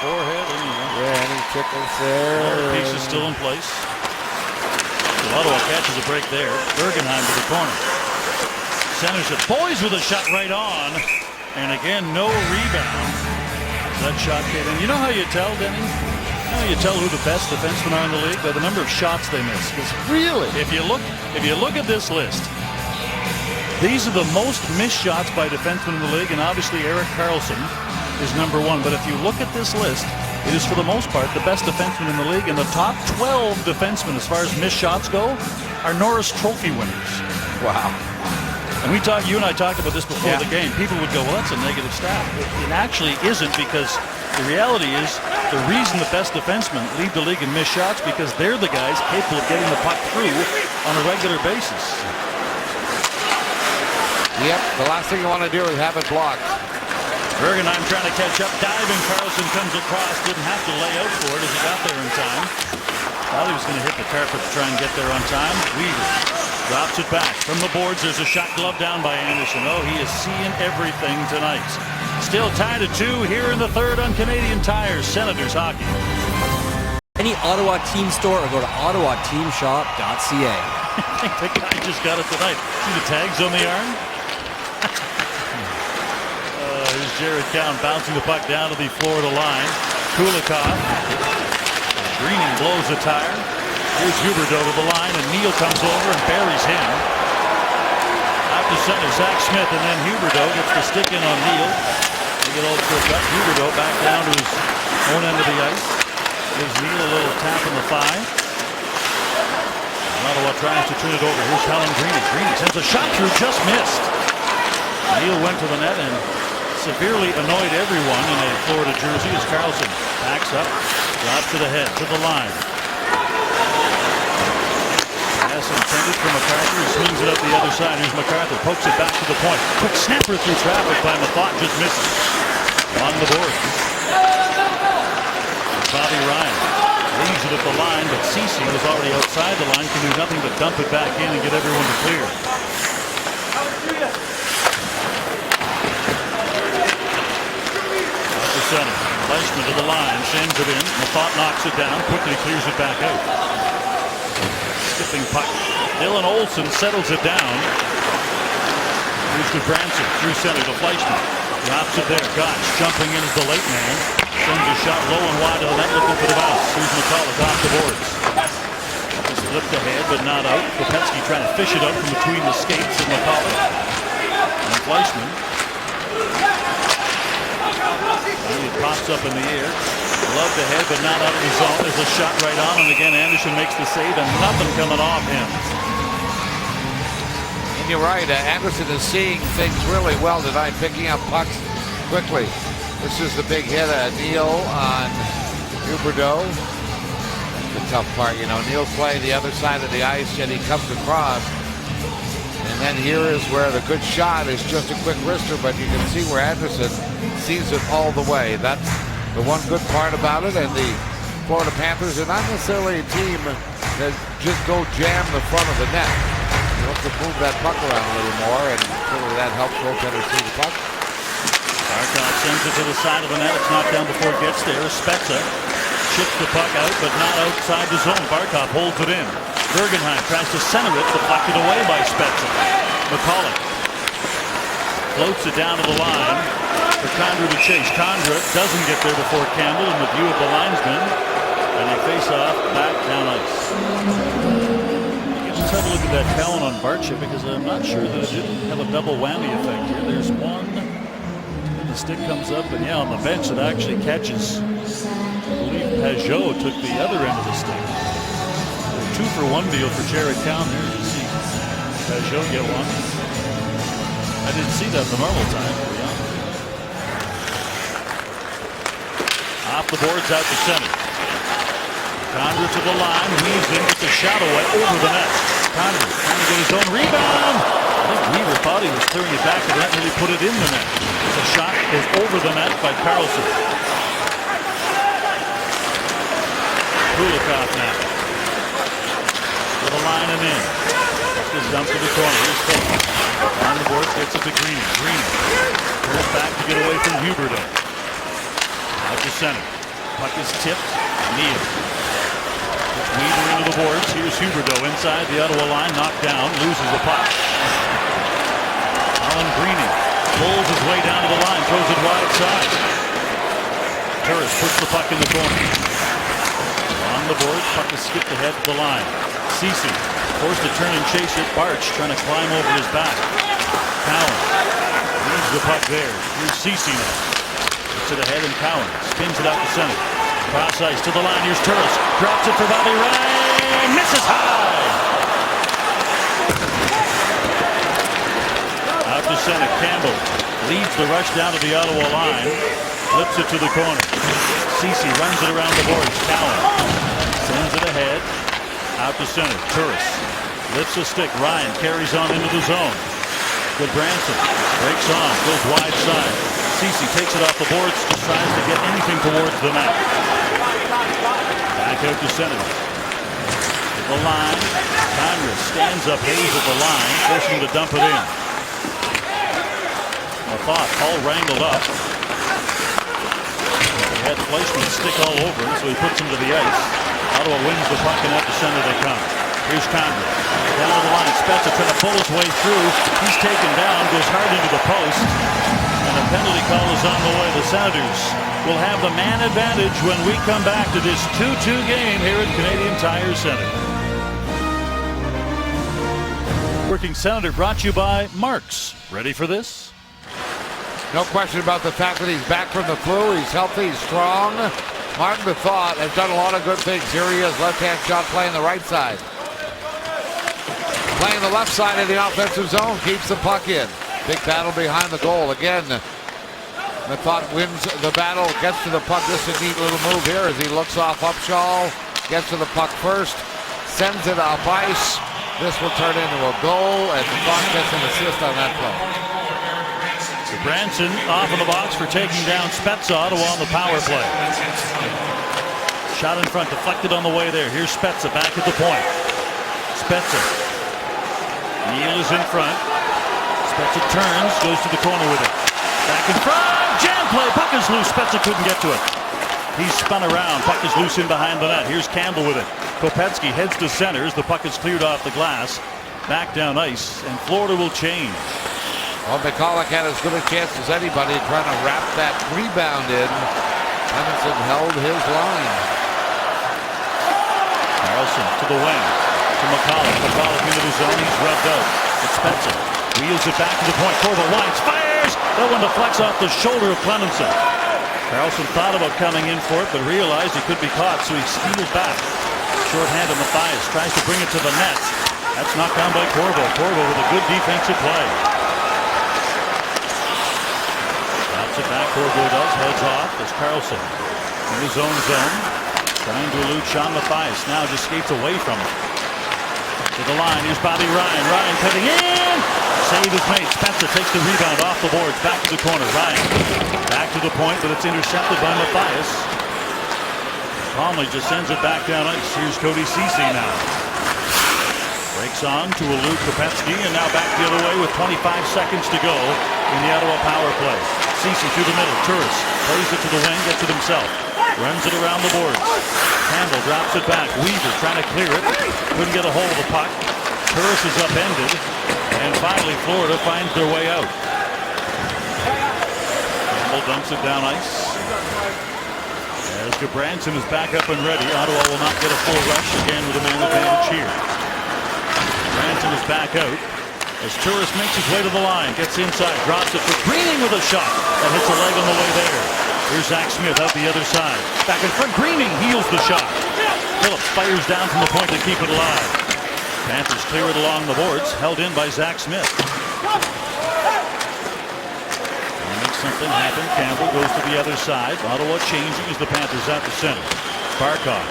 forehead, any tickles there. All the pieces still in place. Ottawa catches a break there. Bergenheim to the corner. Centers it. Boys with a shot right on. And again, no rebound. That shot hit. And you know how you tell, Denny? You know how you tell who the best defensemen are in the league? By the number of shots they miss. Because really, if you look at this list, these are the most missed shots by defensemen in the league. And obviously Erik Karlsson is number one. But if you look at this list, it is for the most part the best defenseman in the league, and the top 12 defensemen as far as missed shots go are Norris Trophy winners. Wow. And you and I talked about this before the game. People would go, well, that's a negative stat. It actually isn't, because the reality is the reason the best defensemen lead the league in missed shots because they're the guys capable of getting the puck through on a regular basis. Yep, the last thing you want to do is have it blocked. Bergenheim trying to catch up. Diving Karlsson comes across. Didn't have to lay out for it as he got there in time. Thought he was going to hit the carpet to try and get there on time. Weaver drops it back. From the boards, there's a shot glove down by Anderson. Oh, he is seeing everything tonight. Still tied at 2 here in the third on Canadian Tire. Senators hockey. Any Ottawa team store or go to ottawateamshop.ca. I think the guy just got it tonight. See the tags on the arm? Here's Jared Cowan bouncing the puck down to the Florida line. Kulikov. Greening blows the tire. Here's Huberdeau to the line, and Neal comes over and buries him. Out to center, Zach Smith, and then Huberdeau gets the stick in on Neal. They get all tripped up. Huberdeau back down to his own end of the ice. Gives Neal a little tap in the thigh. Ottawa tries to turn it over. Here's Colin Greeny. Greeny sends a shot through, just missed. Neal went to the net and severely annoyed everyone in a Florida jersey as Karlsson backs up, drops to the head, to the line. Pass intended for MacArthur. He swings it up the other side. Here's MacArthur, pokes it back to the point. Quick snapper through traffic by Mathot, just misses. On the board. Bobby Ryan leaves it at the line, but Ceci was already outside the line, can do nothing but dump it back in and get everyone to clear. Out to center. Fleischmann to the line, sends it in. Mafat knocks it down, quickly clears it back out. Skipping puck. Dylan Olsen settles it down. Here's to Branson, through center to Fleischmann. Drops it there. Gotch jumping in as the late man. Sends a shot low and wide to the net, looking for the bounce. Here's McCulloch off the boards. Just flipped ahead, but not out. Kopecky trying to fish it up from between the skates of McCulloch. And Fleischmann. And it pops up in the air. Gloved ahead, but not out of the zone. There's a shot right on, and again Anderson makes the save, and nothing coming off him. And you're right, Anderson is seeing things really well tonight, picking up pucks quickly. This is the big hit, Neal on Huberdeau. That's the tough part, you know. Neal's playing the other side of the ice, and he comes across. And then here is where the good shot is just a quick wrister, but you can see where Anderson sees it all the way. That's the one good part about it, and the Florida Panthers are not necessarily a team that just go jam the front of the net. You have to move that puck around a little more, and clearly that helps goaltenders see the puck. Barkov sends it to the side of the net. It's knocked down before it gets there. Spezza chips the puck out, but not outside the zone. Barkov holds it in. Bergenheim tries to center it, deflected away by Spezza. McCulloch floats it down to the line for Condra to chase. Condra doesn't get there before Campbell in the view of the linesman, and they face off back down ice. Let's have a look at that Cowan on Bartchip, because I'm not sure that it didn't have a double whammy effect here. There's one, and the stick comes up, and yeah, on the bench it actually catches. I believe Pajot took the other end of the stick. 2-for-1 deal for Jared Cowan there. You see Pajot get one. I didn't see that the normal time, to be honest. Off the boards, out to center. Condra to the line, weaves in, gets a shot away over the net. Condra trying to get his own rebound. I think Weaver thought he was clearing it back to the net, really put it in the net. The shot goes over the net by Carlson. Kulikov now. To the line and in. Just dumped to the corner. Here's Tate. On the board, gets it to Green. Green turns back to get away from Huberdeau. Out to center. Puck is tipped. Neal. Puts Weaver into the boards. Here's Huberdeau inside the Ottawa line. Knocked down. Loses the puck. Alan Greening pulls his way down to the line. Throws it wide side. Turris puts the puck in the corner. On the board. Puck is skipped ahead to the line. Ceci forced to turn and chase it. Barch trying to climb over his back. Cowan leaves the puck there. Here's Ceci now. Gets it ahead, and Cowan spins it out to center. Cross ice to the line. Here's Turris. Drops it for Bobby Ryan. Misses high. Out to center. Campbell leads the rush down to the Ottawa line. Flips it to the corner. Ceci runs it around the boards. Cowan sends it ahead. Out to center. Turris lifts a stick. Ryan carries on into the zone. Good Branson. Breaks on. Goes wide side. Ceci takes it off the boards. Tries to get anything towards the net. Back out to center. The line. Congress stands up. Hayes at the line. Forcing to dump it in. Mafat all wrangled up. He had Fleischmann stick all over him, so he puts him to the ice. Ottawa wins the puck, and up the center they come. Here's Condra. Down to the line. Spezza trying to pull his way through. He's taken down, goes hard into the post. And a penalty call is on the way. The Senators will have the man advantage when we come back to this 2-2 game here at Canadian Tire Center. Working Senator brought to you by Marks. Ready for this? No question about the fact that he's back from the flu. He's healthy, he's strong. Martin Mafat has done a lot of good things. Here he is, left-hand shot playing the right side. Playing the left side of the offensive zone, keeps the puck in. Big battle behind the goal. Again, Mafat wins the battle, gets to the puck. This is a neat little move here as he looks off Upshaw, gets to the puck first, sends it up ice. This will turn into a goal, and Mafat gets an assist on that play. Branson off in the box for taking down Spezza. Ottawa on the power play. Shot in front, deflected on the way there. Here's Spezza back at the point. Spezza. Neal is in front. Spezza turns, goes to the corner with it. Back in front, jam play, puck is loose. Spezza couldn't get to it. He's spun around, puck is loose in behind the net. Here's Campbell with it. Kopecky heads to center as the puck is cleared off the glass. Back down ice, and Florida will change. Well, McCulloch had as good a chance as anybody trying to wrap that rebound in. Clemenson held his line. Carlson to the wing, to McCulloch. McCulloch into the zone, he's rubbed out. It's Spezza. Wheels it back to the point. Corvo Wines fires! That one deflects off the shoulder of Clemenson. Carlson thought about coming in for it, but realized he could be caught, so he steals back. Shorthanded Mathias tries to bring it to the net. That's knocked down by Corvo. Corvo with a good defensive play. Drops it back, Corvo does, heads off as Carlson in his own zone. Trying to elude Sean Mathias. Now just skates away from him. To the line, here's Bobby Ryan. Ryan cutting in! Save is made. Spezza takes the rebound off the boards. Back to the corner. Ryan back to the point, but it's intercepted by Mathias. Calmly just sends it back down ice. Here's Cody Ceci now. Breaks on to elude Kopecky, and now back the other way with 25 seconds to go in the Ottawa power play. Ceci through the middle. Turris plays it to the wing, gets it himself. Runs it around the boards. Campbell drops it back. Weaver trying to clear it. Couldn't get a hold of the puck. Turris is upended. And finally, Florida finds their way out. Campbell dumps it down ice. As Gudbranson is back up and ready, Ottawa will not get a full rush again with a man advantage here. Gudbranson is back out. As Turris makes his way to the line, gets inside, drops it for Greening with a shot. That hits a leg on the way there. Here's Zach Smith out the other side. Back in front, Greening heals the shot. Phillips fires down from the point to keep it alive. Panthers clear it along the boards, held in by Zach Smith. Makes something happen. Campbell goes to the other side. Ottawa changing as the Panthers at the center. Barkov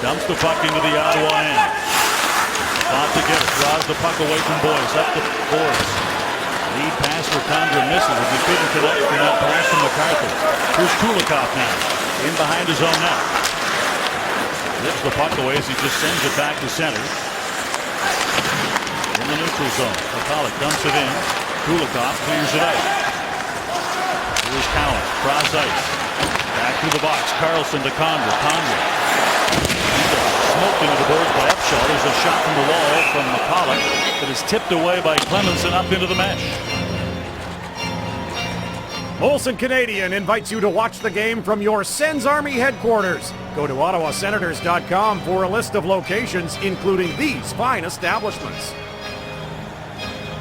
dumps the puck into the Ottawa end. Thought to get it, draws the puck away from Boyce, up the boards. Lead pass for Condra misses as he couldn't connect for that pass from MacArthur. Here's Kulikov now, in behind his own net. Lifts the puck away as he just sends it back to center. In the neutral zone, McCulloch dumps it in. Kulikov clears it out. Here's Cowan, cross ice. Back through the box, Carlson to Condra. Condra smoked into the boards by Upshaw. There's a shot from the wall from McCulloch that is tipped away by Clemenson up into the mesh. Molson Canadian invites you to watch the game from your Sens Army headquarters. Go to OttawaSenators.com for a list of locations, including these fine establishments.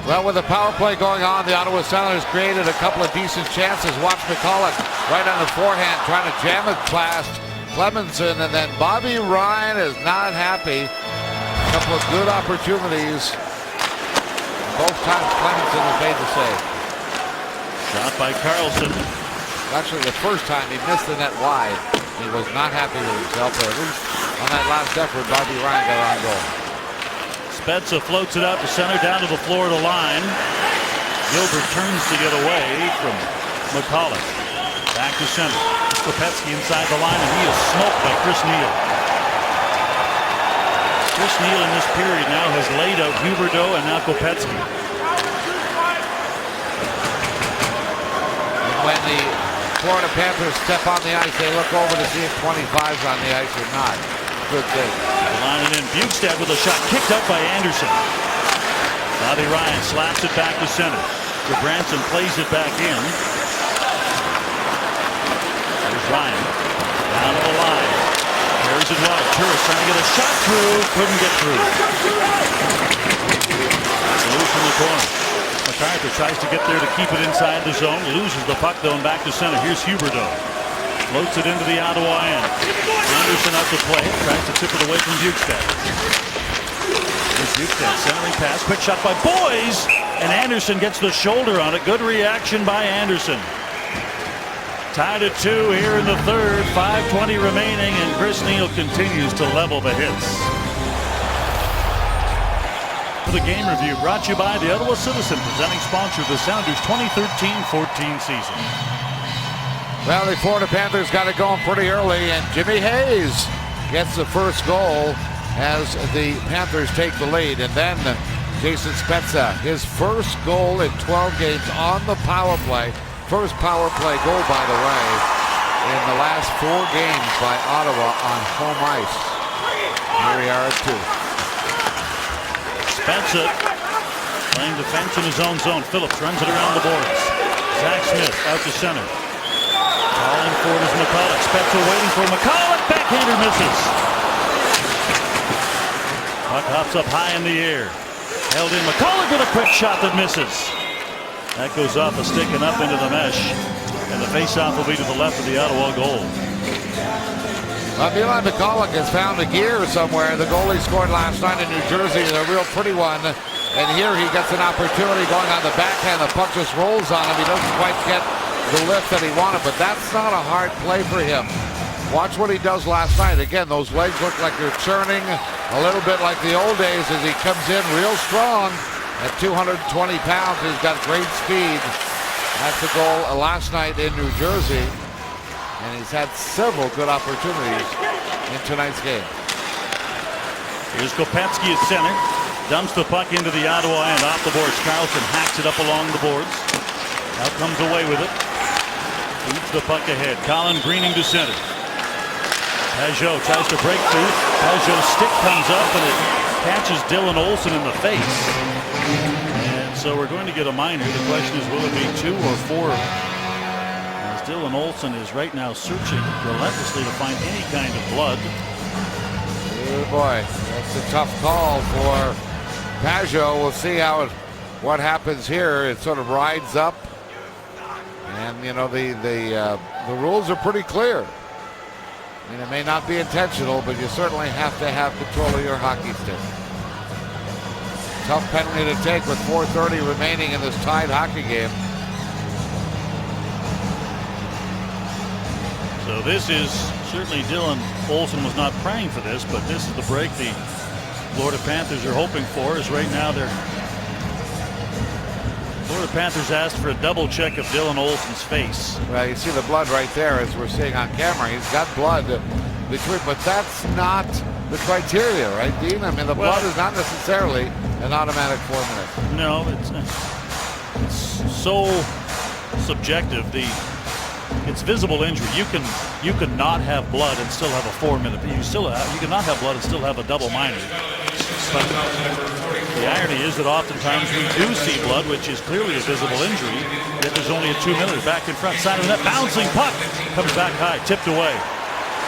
Well, with the power play going on, the Ottawa Senators created a couple of decent chances. Watch McCulloch right on the forehand, trying to jam it past Clemenson, and then Bobby Ryan is not happy. A couple of good opportunities. Both times Clemenson has made the save. Shot by Carlson. Actually, the first time he missed the net wide. He was not happy with himself, but at least on that last effort, Bobby Ryan got on goal. Spezza floats it out to center, down to the Florida line. Gilbert turns to get away from McCulloch. Back to center. Kopecky inside the line, and he is smoked by Chris Neal. Chris Neal in this period now has laid out Huberdeau and now Kopecky. When the Florida Panthers step on the ice, they look over to see if 25's on the ice or not. Good thing. Lining in, Bukestad with a shot kicked up by Anderson. Bobby Ryan slaps it back to center. Gudbranson plays it back in. There's Ryan down to the line. Carries it wide. Turris trying to get a shot through. Couldn't get through. Loose in the corner. MacArthur tries to get there to keep it inside the zone. Loses the puck though and back to center. Here's Huberdeau. Floats it into the Ottawa end. Anderson out to play. Tries to tip it away from Bukestad. Here's Bukestad centering pass. Quick shot by Boyes. And Anderson gets the shoulder on it. Good reaction by Anderson. Tied at 2 here in the third. 5:20 remaining, and Chris Neal continues to level the hits. For the game review, brought to you by the Ottawa Citizen, presenting sponsor of the Sounders 2013-14 season. Well, the Florida Panthers got it going pretty early, and Jimmy Hayes gets the first goal as the Panthers take the lead. And then Jason Spezza, his first goal in 12 games on the power play. First power play goal, by the way, in the last 4 games by Ottawa on home ice. Here we are at 2. Spezza playing defense in his own zone. Phillips runs it around the boards. Zach Smith out to center. Calling for it is McCulloch. Spezza waiting for McCulloch. Backhander misses. Puck hops up high in the air. Held in. McCulloch with a quick shot that misses. That goes off a stick and up into the mesh. And the faceoff will be to the left of the Ottawa goal. Eli McCulloch has found a gear somewhere. The goal he scored last night in New Jersey is a real pretty one. And here he gets an opportunity going on the backhand. The puck just rolls on him. He doesn't quite get the lift that he wanted, but that's not a hard play for him. Watch what he does last night. Again, those legs look like they're churning a little bit like the old days as he comes in real strong at 220 pounds. He's got great speed. That's the goal last night in New Jersey. And he's had several good opportunities in tonight's game. Here's Kopecky at center. Dumps the puck into the Ottawa end off the boards. Carlson hacks it up along the boards. Now comes away with it. Feeds the puck ahead. Colin Greening to center. Pajot tries to break through. Pajot's stick comes up and it catches Dylan Olsen in the face. And so we're going to get a minor. The question is, will it be 2 or 4? As Dylan Olsen is right now searching relentlessly to find any kind of blood. Oh boy, that's a tough call for Pajot. We'll see what happens here. It sort of rides up. And, you know, the rules are pretty clear. I mean, it may not be intentional, but you certainly have to have control of your hockey stick. Tough penalty to take with 4:30 remaining in this tied hockey game. So this is certainly Dylan Olsen was not praying for this, but this is the break the Florida Panthers are hoping for. Is right now they're Florida Panthers asked for a double check of Dylan Olsen's face. Well, you see the blood right there as we're seeing on camera. He's got blood between, but that's not the criteria, right, Dean? I mean, the blood is not necessarily an automatic 4 minutes. No, it's so subjective. It's visible injury. You can not have blood and still have a 4-minute. You cannot have blood and still have a double minor. But the irony is that oftentimes we do see blood, which is clearly a visible injury, yet there's only a 2-minute. Back in front, side of the net, bouncing puck comes back high, tipped away.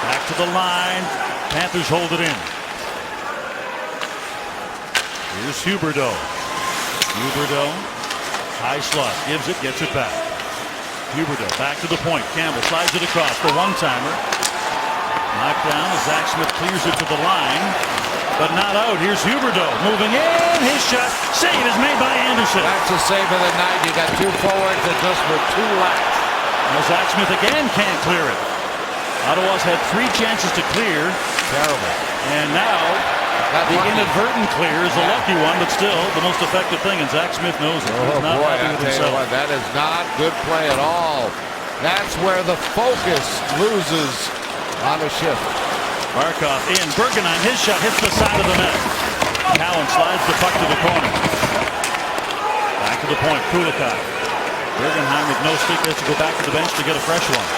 Back to the line. Panthers hold it in. Here's Huberdeau. High slot, gives it, gets it back. Huberdeau back to the point. Campbell slides it across for one-timer. Knocked down as Zach Smith clears it to the line, but not out. Here's Huberdeau moving in. His shot. Save is made by Anderson. That's a save of the night. You got 2 forwards and just with 2 left. Now Zach Smith again can't clear it. Ottawa's had 3 chances to clear. Terrible. And now the inadvertent clear is a lucky one, but still the most effective thing, and Zach Smith knows it. He's not happy with himself. That is not good play at all. That's where the focus loses on a shift. Barkov in. Bergenheim, his shot hits the side of the net. Cowan slides the puck to the corner. Back to the point, Kulikov. Bergenheim with no stick, has to go back to the bench to get a fresh one.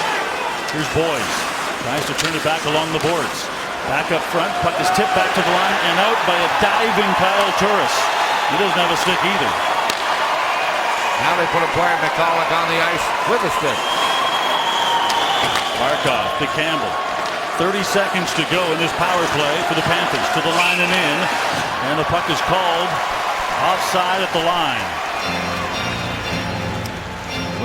Here's Boyes. Tries to turn it back along the boards. Back up front, puck is tipped back to the line and out by a diving Kyle Turris. He doesn't have a stick either. Now they put a player, McCulloch, on the ice with a stick. Barkov to Campbell. 30 seconds to go in this power play for the Panthers. To the line and in. And the puck is called offside at the line.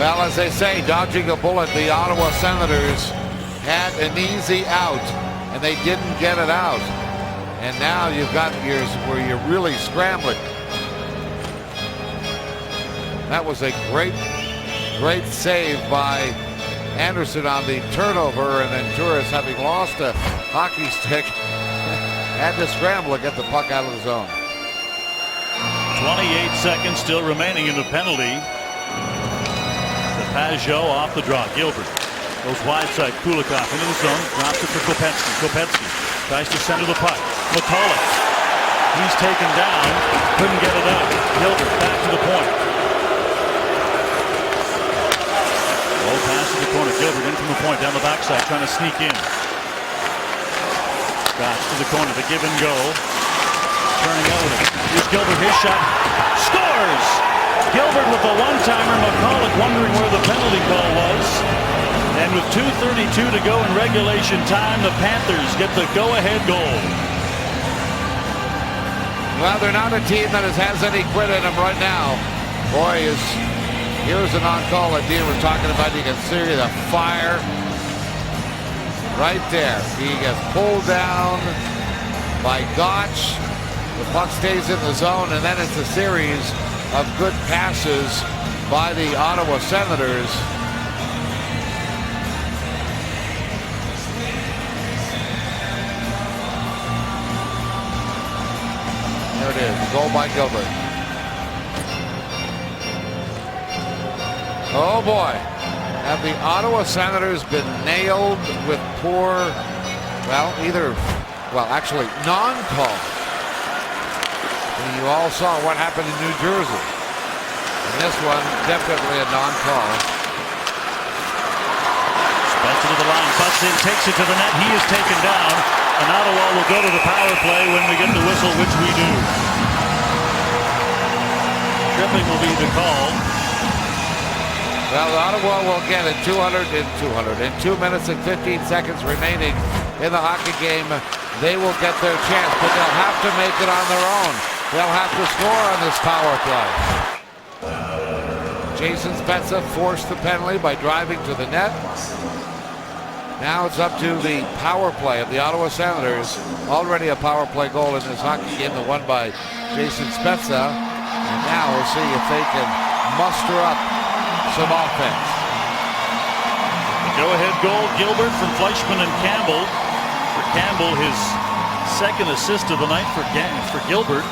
Well, as they say, dodging a bullet, the Ottawa Senators had an easy out. And they didn't get it out. And now you've got years where you're really scrambling. That was a great save by Anderson on the turnover, and then Turris, having lost a hockey stick, had to scramble to get the puck out of the zone. 28 seconds still remaining in the penalty. The Pajot off the draw. Gilbert goes wide side. Kulikov into the zone. Drops it for Kopecky. Kopecky Tries to center the puck. McCullough. He's taken down. Couldn't get it out. Gilbert back to the point. Low pass to the corner. Gilbert in from the point down the backside trying to sneak in. Scotch to the corner. The give and go. Turning out. Here's Gilbert. His shot. Scores! Gilbert with a one-timer. McCullough wondering where the penalty call was. And with 2:32 to go in regulation time, the Panthers get the go-ahead goal. Well, they're not a team that has any quit in them right now. Boy, here's an on-call that Dean was talking about. You can see the fire right there. He gets pulled down by Gotch. The puck stays in the zone, and then it's a series of good passes by the Ottawa Senators. There it is, goal by Gilbert. Oh boy, have the Ottawa Senators been nailed with poor, actually non-call. You all saw what happened in New Jersey. And this one, definitely a non-call. Spencer to the line, butts in, takes it to the net. He is taken down. And Ottawa will go to the power play when we get the whistle, which we do. Tripping will be the call. Well, Ottawa will get it. 2 minutes and 15 seconds remaining in the hockey game. They will get their chance, but they'll have to make it on their own. They'll have to score on this power play. Jason Spezza forced the penalty by driving to the net. Now it's up to the power play of the Ottawa Senators. Already a power play goal in this hockey game, the one by Jason Spezza. And now we'll see if they can muster up some offense. The go-ahead goal, Gilbert from Fleischmann and Campbell. For Campbell, his second assist of the night. For Gilbert,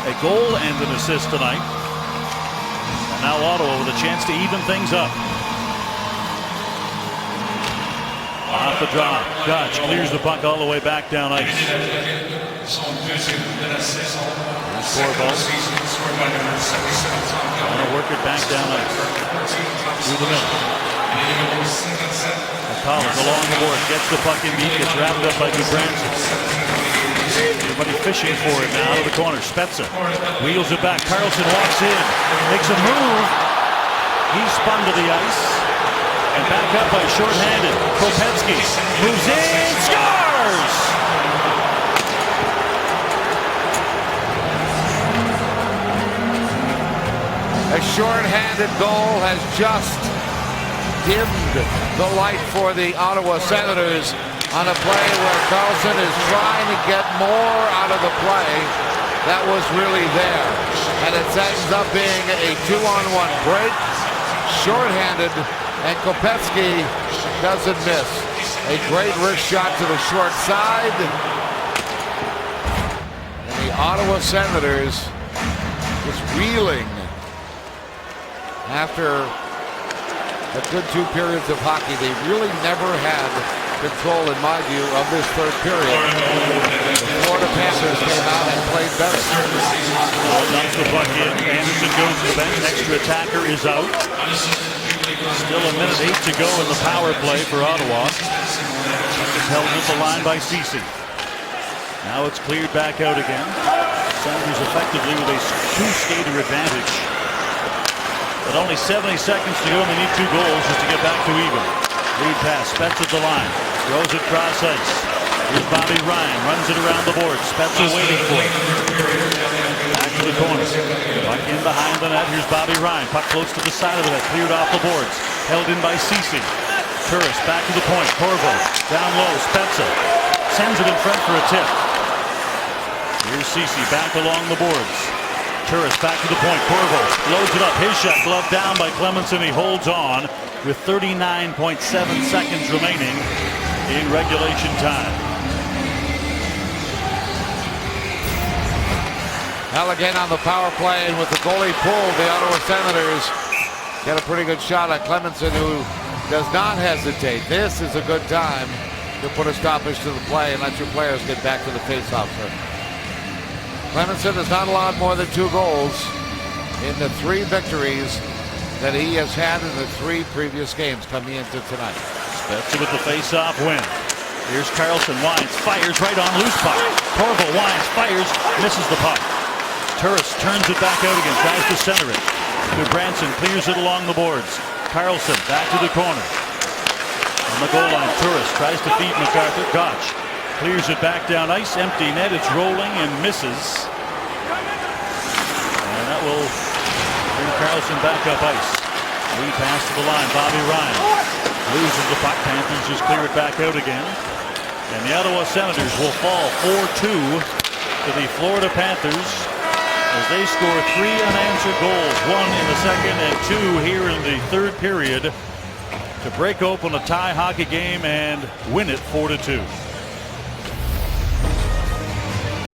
a goal and an assist tonight. And now Ottawa with a chance to even things up. Off the drop, Gotch clears the puck all the way back down ice. Corval. Want to work it back down ice. Through the middle. Collins along the board, gets the puck in deep, gets wrapped up by Gudbranson. Everybody fishing for it now out of the corner. Spezza wheels it back. Carlson walks in, makes a move. He's spun to the ice. And back up by shorthanded. Kopetsky moves in, scores! A shorthanded goal has just dimmed the light for the Ottawa Senators on a play where Carlson is trying to get more out of the play that was really there. And it ends up being a 2-on-1 break. Shorthanded, and Kopetsky doesn't miss. A great wrist shot to the short side. And the Ottawa Senators just reeling after a good 2 periods of hockey. They really never had control, in my view, of this third period. The Florida Panthers came out and played better. Dumps the puck in. Anderson goes to the bench. Extra attacker is out. Still a minute 8 to go in the power play for Ottawa. It's held at the line by Ceci. Now it's cleared back out again. Senators effectively with a 2-skater advantage. But only 70 seconds to go, and they need 2 goals just to get back to even. Lead pass, Spezza at the line. Throws it cross ice. Here's Bobby Ryan, runs it around the board. Spezza waiting for it. Back to the corner. Puck in behind the net. Here's Bobby Ryan. Puck close to the side of the net. Cleared off the boards. Held in by Ceci. Turris back to the point. Corvo down low. Spezza sends it in front for a tip. Here's Ceci back along the boards. Turris back to the point. Corvo loads it up. His shot gloved down by Clemenson. He holds on with 39.7 seconds remaining in regulation time. Halligan on the power play, and with the goalie pulled, the Ottawa Senators get a pretty good shot at Clemenson, who does not hesitate. This is a good time to put a stoppage to the play and let your players get back to the faceoff circle. Clemenson has not allowed more than 2 goals in the 3 victories that he has had in the 3 previous games coming into tonight. Spezza with the face-off win. Here's Carlson. Wines fires right on loose puck. Torval Wines fires, misses the puck. Turris turns it back out again, tries to center it. Gudbranson clears it along the boards. Carlson back to the corner. On the goal line, Turris tries to feed MacArthur. Gotch clears it back down ice. Empty net. It's rolling and misses. And that will bring Carlson back up ice. Lead pass to the line. Bobby Ryan loses the puck. Panthers just clear it back out again. And the Ottawa Senators will fall 4-2 to the Florida Panthers as they score 3 unanswered goals, 1 in the second and 2 here in the third period, to break open a tie hockey game and win it 4-2.